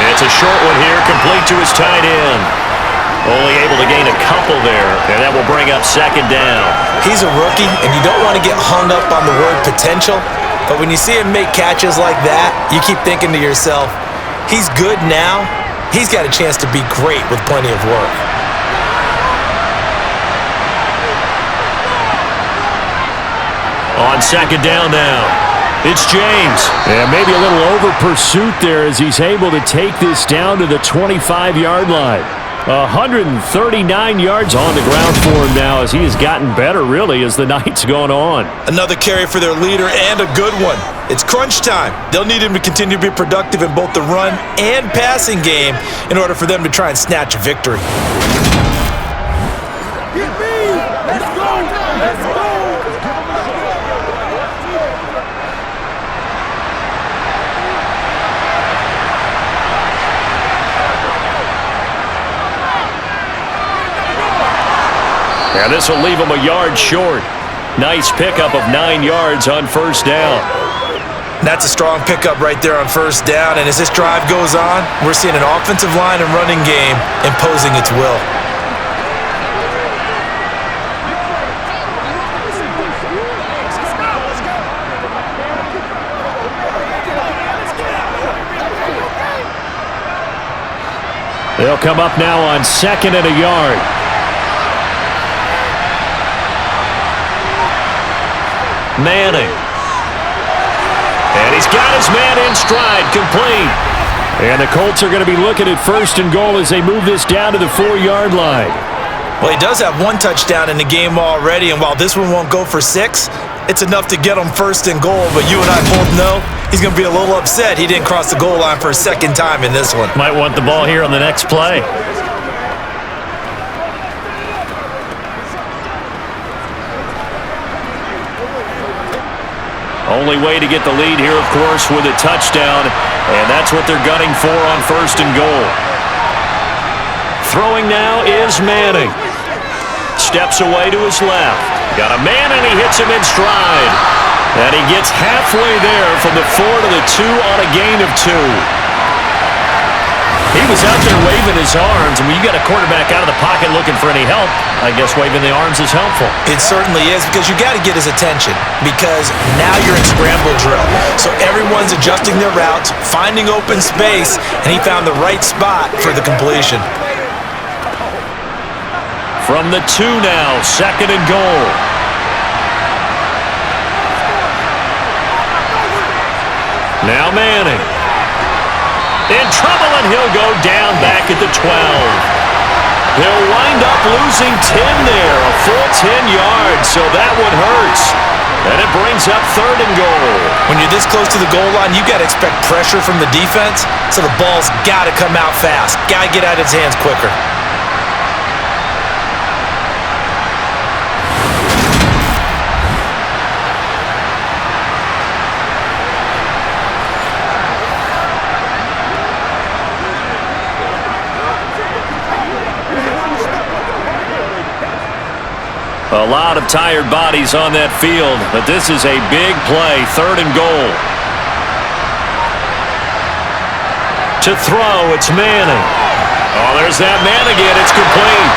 It's a short one here, complete to his tight end. Only able to gain a couple there, and that will bring up second down. He's a rookie, and you don't want to get hung up on the word potential, but when you see him make catches like that, you keep thinking to yourself, he's good now. He's got a chance to be great with plenty of work. On second down now, it's James. And maybe a little over pursuit there as he's able to take this down to the 25-yard line. 139 yards on the ground for him now as he has gotten better, really, as the night's gone on. Another carry for their leader and a good one. It's crunch time. They'll need him to continue to be productive in both the run and passing game in order for them to try and snatch a victory. And this will leave him a yard short. Nice pickup of 9 yards on first down. That's a strong pickup right there on first down. And as this drive goes on, we're seeing an offensive line and running game imposing its will. They'll come up now on second and a yard. Manning. And he's got his man in stride, complete. And the Colts are going to be looking at first and goal as they move this down to the 4-yard line. Well, he does have one touchdown in the game already, and while this one won't go for 6, it's enough to get him first and goal. But you and I both know he's going to be a little upset he didn't cross the goal line for a second time in this one. Might want the ball here on the next play. Only way to get the lead here, of course, with a touchdown, and that's what they're gunning for on first and goal. Throwing now is Manning. Steps away to his left. Got a man, and he hits him in stride. And he gets halfway there from the 4 to the 2 on a gain of 2. He was out there waving his arms, and when you got a quarterback out of the pocket looking for any help, I guess waving the arms is helpful. It certainly is, because you got to get his attention, because now you're in scramble drill. So everyone's adjusting their routes, finding open space, and he found the right spot for the completion. From the 2 now, second and goal. Now Manning. In trouble, and he'll go down back at the 12. They'll wind up losing 10 there, a full 10 yards, so that one hurts. And it brings up third and goal. When you're this close to the goal line, you got to expect pressure from the defense, so the ball's got to come out fast. Got to get out of his hands quicker. A lot of tired bodies on that field, but this is a big play, third and goal. To throw, it's Manning. Oh, there's that man again. It's complete.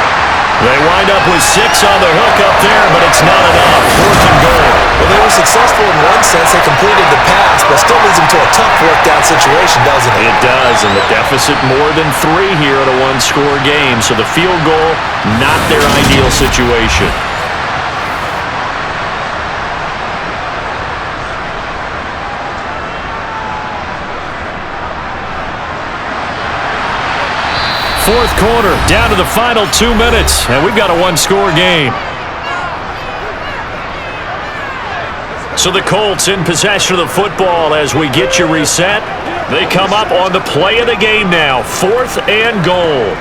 They wind up with 6 on the hook up there, but it's not enough. Fourth and goal. Well, they were successful in one sense. They completed the pass, but still leads them to a tough fourth-down situation, doesn't it? It does, and the deficit more than 3 here at a one-score game. So the field goal, not their ideal situation. Fourth quarter, down to the final 2 minutes, and we've got a one-score game. So the Colts in possession of the football as we get you reset. They come up on the play of the game now, 4th and goal.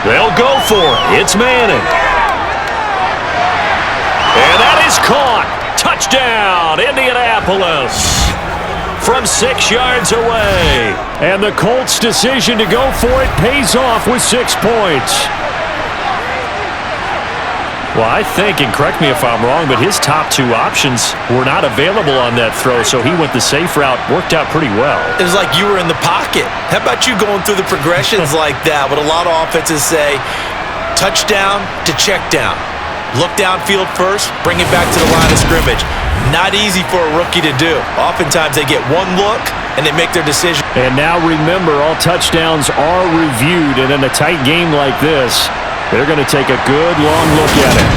They'll go for it. It's Manning. And that is caught. Touchdown, Indianapolis. From 6 yards away. And the Colts' decision to go for it pays off with 6 points. Well, I think, and correct me if I'm wrong, but his top two options were not available on that throw, so he went the safe route. Worked out pretty well. It was like you were in the pocket. How about you going through the progressions like that? What a lot of offenses say, touchdown to check down. Look downfield first, bring it back to the line of scrimmage. Not easy for a rookie to do. Oftentimes they get one look and they make their decision. And now remember, all touchdowns are reviewed, and in a tight game like this, they're going to take a good long look at it.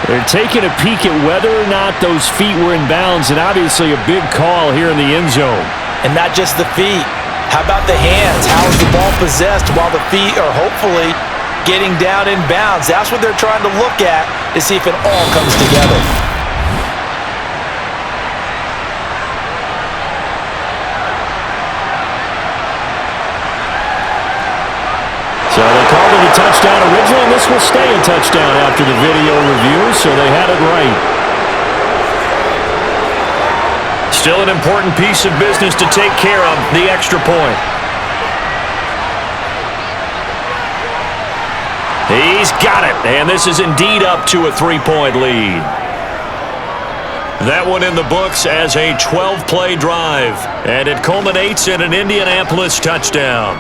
They're taking a peek at whether or not those feet were in bounds, and obviously a big call here in the end zone. And not just the feet. How about the hands? How is the ball possessed while the feet are hopefully getting down in bounds? That's what they're trying to look at to see if it all comes together. So they called it a touchdown originally, and this will stay a touchdown after the video review, so they had it right. Still an important piece of business to take care of, the extra point. He's got it, and this is indeed up to a 3-point lead. That one in the books as a 12-play drive, and it culminates in an Indianapolis touchdown.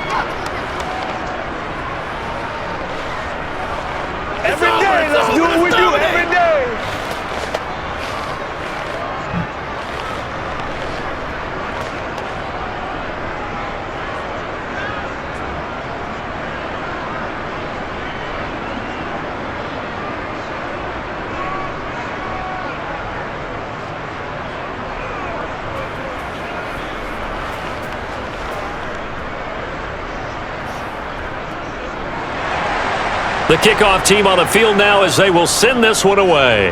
Every day, let's do what we do every day. The kickoff team on the field now as they will send this one away.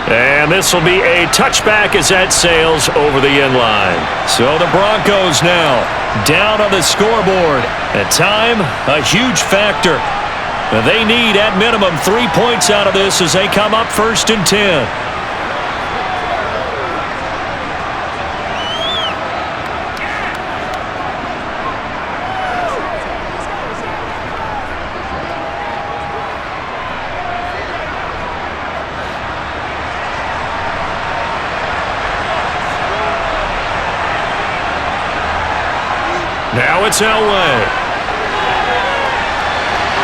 And this will be a touchback as that sails over the end line. So the Broncos now down on the scoreboard. At time, a huge factor. They need at minimum 3 points out of this as they come up 1st and 10. Now it's Elway.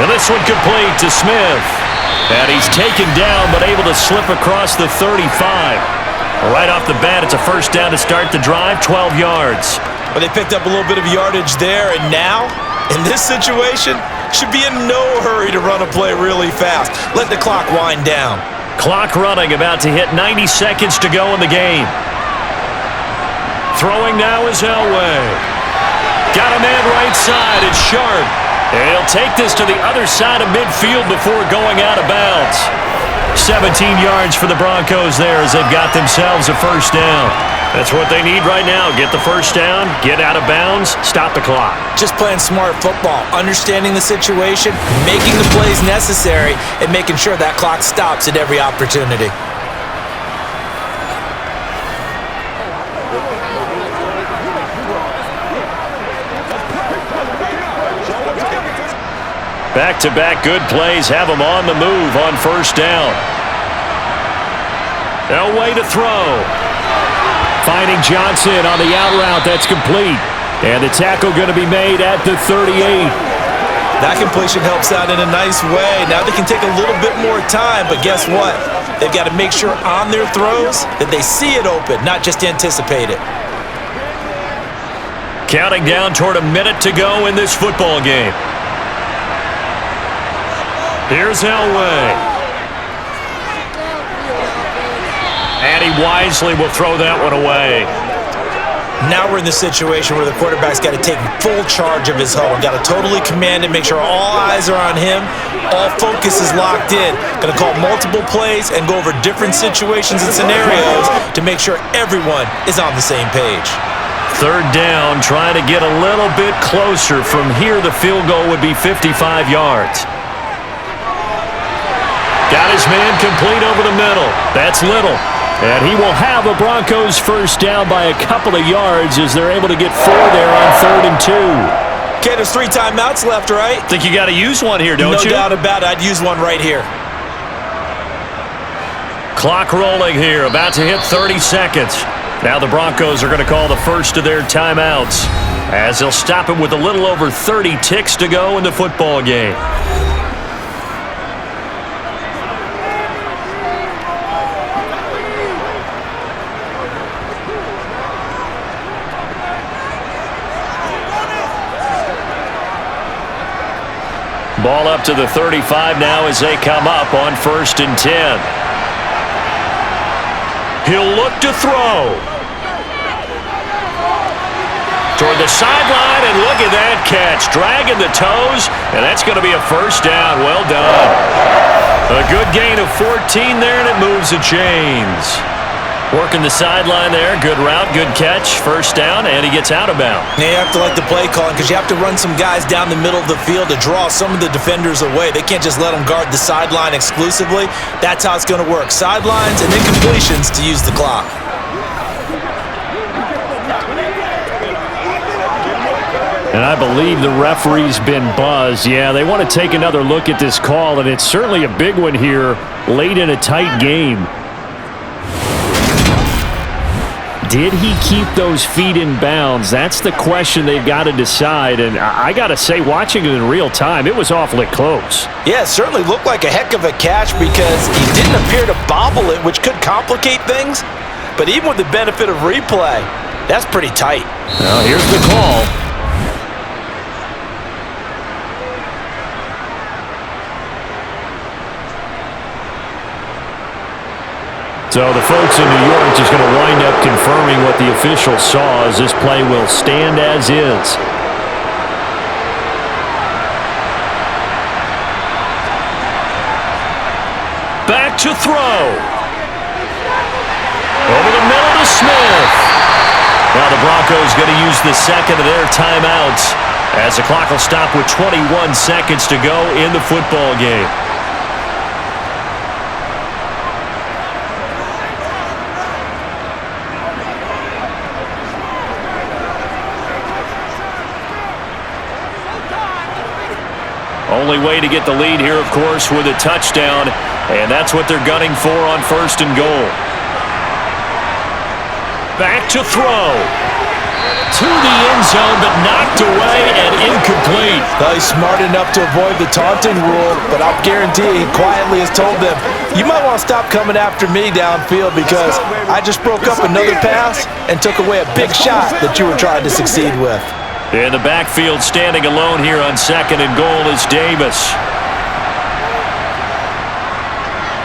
And this one complete to Smith. And he's taken down but able to slip across the 35. Right off the bat, it's a first down to start the drive, 12 yards. Well, they picked up a little bit of yardage there, and now, in this situation, should be in no hurry to run a play really fast. Let the clock wind down. Clock running, about to hit 90 seconds to go in the game. Throwing now is Elway. Got a man right side. It's Sharp. And he'll take this to the other side of midfield before going out of bounds. 17 yards for the Broncos there as they've got themselves a first down. That's what they need right now. Get the first down, get out of bounds, stop the clock. Just playing smart football, understanding the situation, making the plays necessary, and making sure that clock stops at every opportunity. Back-to-back good plays have them on the move on first down. Elway to throw. Finding Johnson on the out route. That's complete. And the tackle going to be made at the 38. That completion helps out in a nice way. Now they can take a little bit more time, but guess what? They've got to make sure on their throws that they see it open, not just anticipate it. Counting down toward a minute to go in this football game. Here's Elway. And he wisely will throw that one away. Now we're in the situation where the quarterback's got to take full charge of his huddle. Got to totally command it, make sure all eyes are on him. All focus is locked in. Going to call multiple plays and go over different situations and scenarios to make sure everyone is on the same page. Third down, trying to get a little bit closer. From here, the field goal would be 55 yards. Got his man complete over the middle. That's Little. And he will have a Broncos first down by a couple of yards as they're able to get 4 there on 3rd and 2. Okay, there's 3 timeouts left, right? Think you got to use one here, don't you? No doubt about it. I'd use one right here. Clock rolling here, about to hit 30 seconds. Now the Broncos are going to call the first of their timeouts, as they'll stop it with a little over 30 ticks to go in the football game. Ball up to the 35 now as they come up on 1st and 10. He'll look to throw. Toward the sideline, and look at that catch. Dragging the toes, and that's going to be a first down. Well done. A good gain of 14 there, and it moves the chains. Working the sideline there. Good route, good catch. First down, and he gets out of bounds. Yeah, you have to like the play calling because you have to run some guys down the middle of the field to draw some of the defenders away. They can't just let them guard the sideline exclusively. That's how it's going to work. Sidelines and then completions to use the clock. And I believe the referee's been buzzed. Yeah, they want to take another look at this call, and it's certainly a big one here late in a tight game. Did he keep those feet in bounds? That's the question they've got to decide. And I got to say, watching it in real time, it was awfully close. Yeah, it certainly looked like a heck of a catch because he didn't appear to bobble it, which could complicate things. But even with the benefit of replay, that's pretty tight. Now, here's the call. So the folks in New York just going to wind up confirming what the official saw, as this play will stand as is. Back to throw. Over the middle to Smith. Now the Broncos going to use the second of their timeouts, as the clock will stop with 21 seconds to go in the football game. Only way to get the lead here, of course, with a touchdown, and that's what they're gunning for on 1st and goal. Back to throw. To the end zone, but knocked away and incomplete. Well, he's smart enough to avoid the taunting rule, but I'll guarantee he quietly has told them, you might want to stop coming after me downfield because I just broke up another pass and took away a big shot that you were trying to succeed with. In the backfield, standing alone here on 2nd and goal is Davis.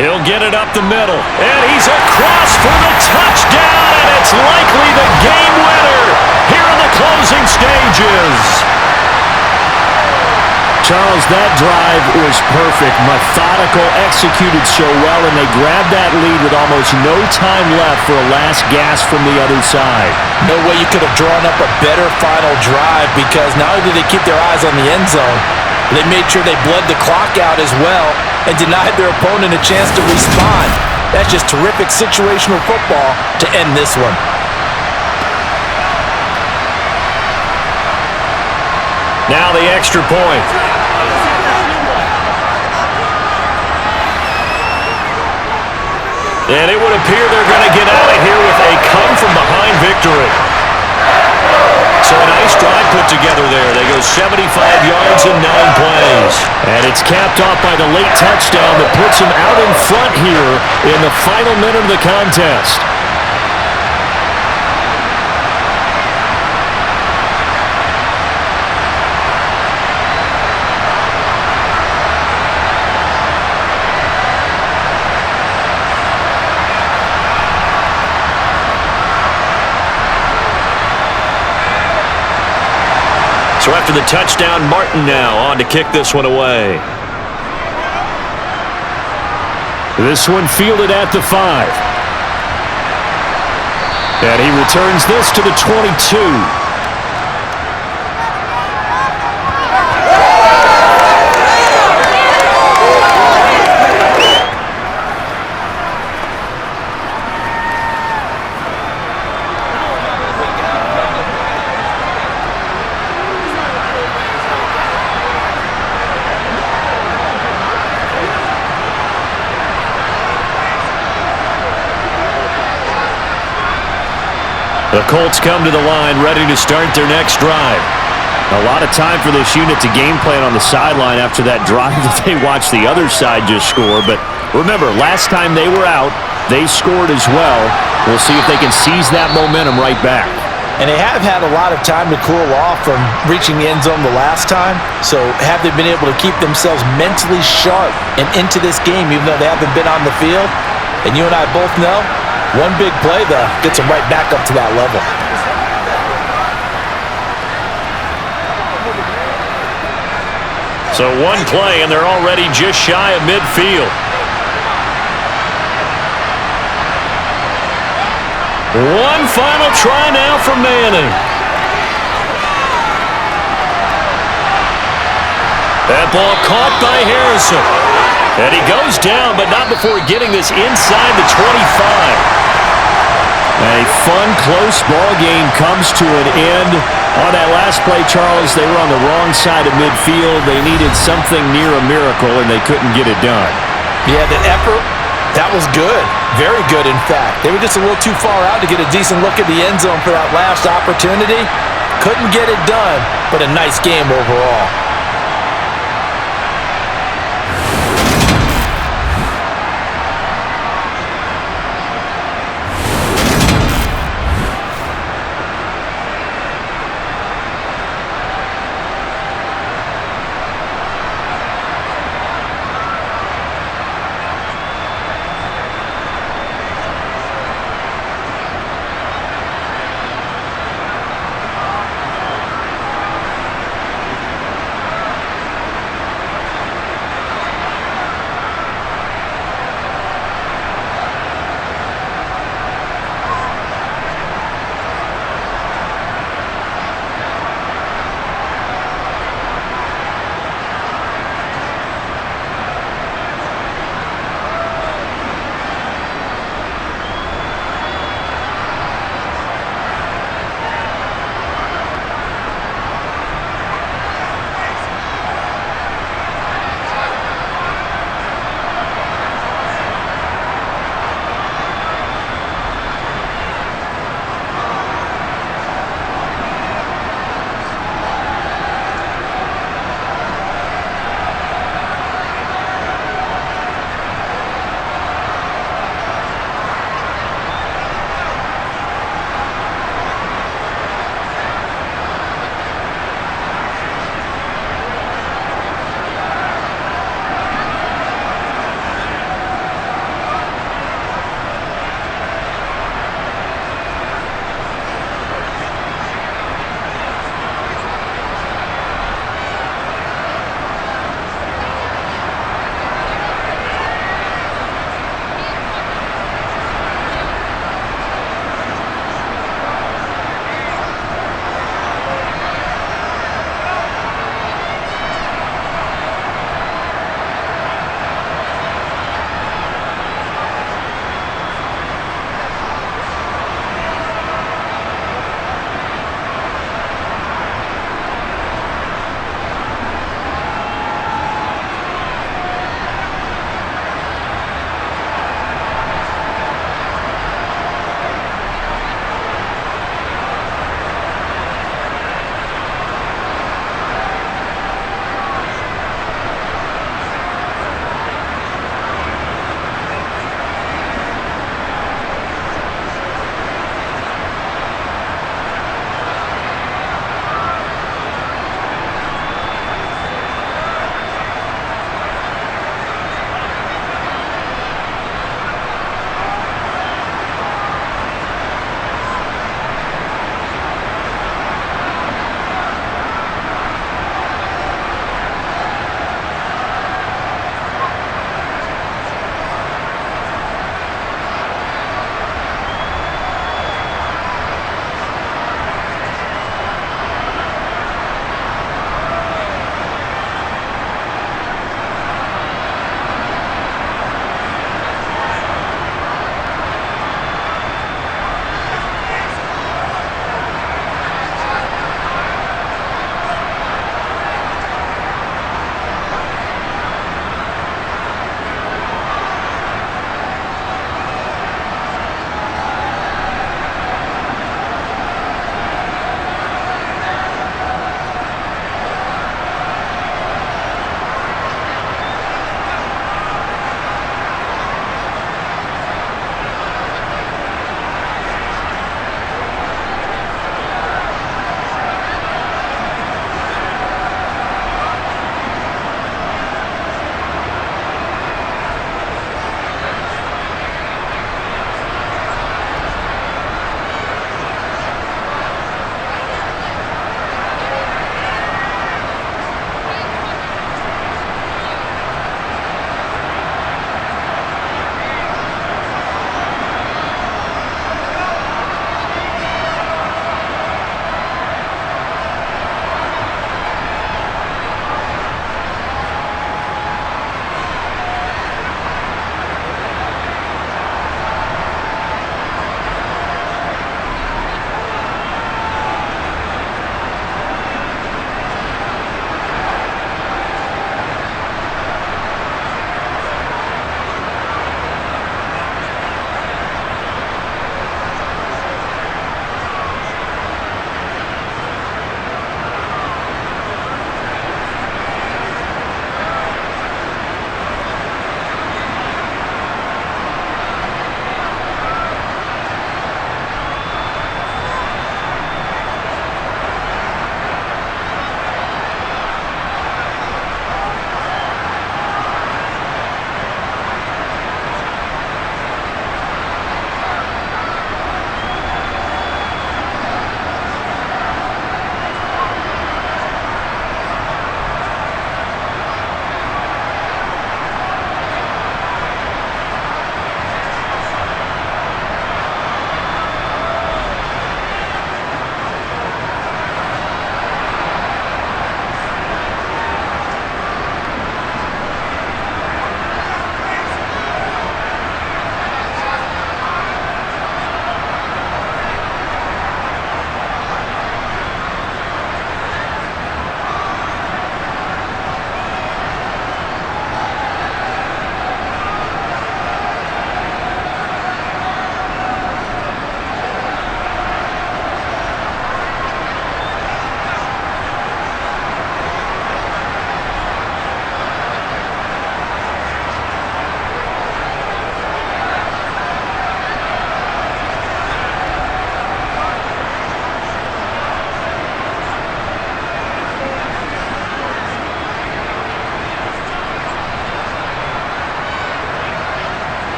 He'll get it up the middle, and he's across for the touchdown, and it's likely the game winner here in the closing stages. Charles, that drive was perfect, methodical, executed so well, and they grabbed that lead with almost no time left for a last gasp from the other side. No way you could have drawn up a better final drive because not only did they keep their eyes on the end zone, they made sure they bled the clock out as well and denied their opponent a chance to respond. That's just terrific situational football to end this one. Now the extra point. And it would appear they're going to get out of here with a come-from-behind victory. So a nice drive put together there. They go 75 yards in 9 plays. And it's capped off by the late touchdown that puts them out in front here in the final minute of the contest. So after the touchdown, Martin now on to kick this one away. This one fielded at the 5. And he returns this to the 22. The Colts come to the line ready to start their next drive. A lot of time for this unit to game plan on the sideline after that drive that they watched the other side just score. But remember, last time they were out, they scored as well. We'll see if they can seize that momentum right back. And they have had a lot of time to cool off from reaching the end zone the last time. So have they been able to keep themselves mentally sharp and into this game even though they haven't been on the field? And you and I both know, one big play, though, gets them right back up to that level. So one play, and they're already just shy of midfield. One final try now for Manning. That ball caught by Harrison. And he goes down, but not before getting this inside the 25. A fun, close ball game comes to an end. On that last play, Charles, they were on the wrong side of midfield. They needed something near a miracle, and they couldn't get it done. Yeah, the effort, that was good. Very good, in fact. They were just a little too far out to get a decent look at the end zone for that last opportunity. Couldn't get it done, but a nice game overall.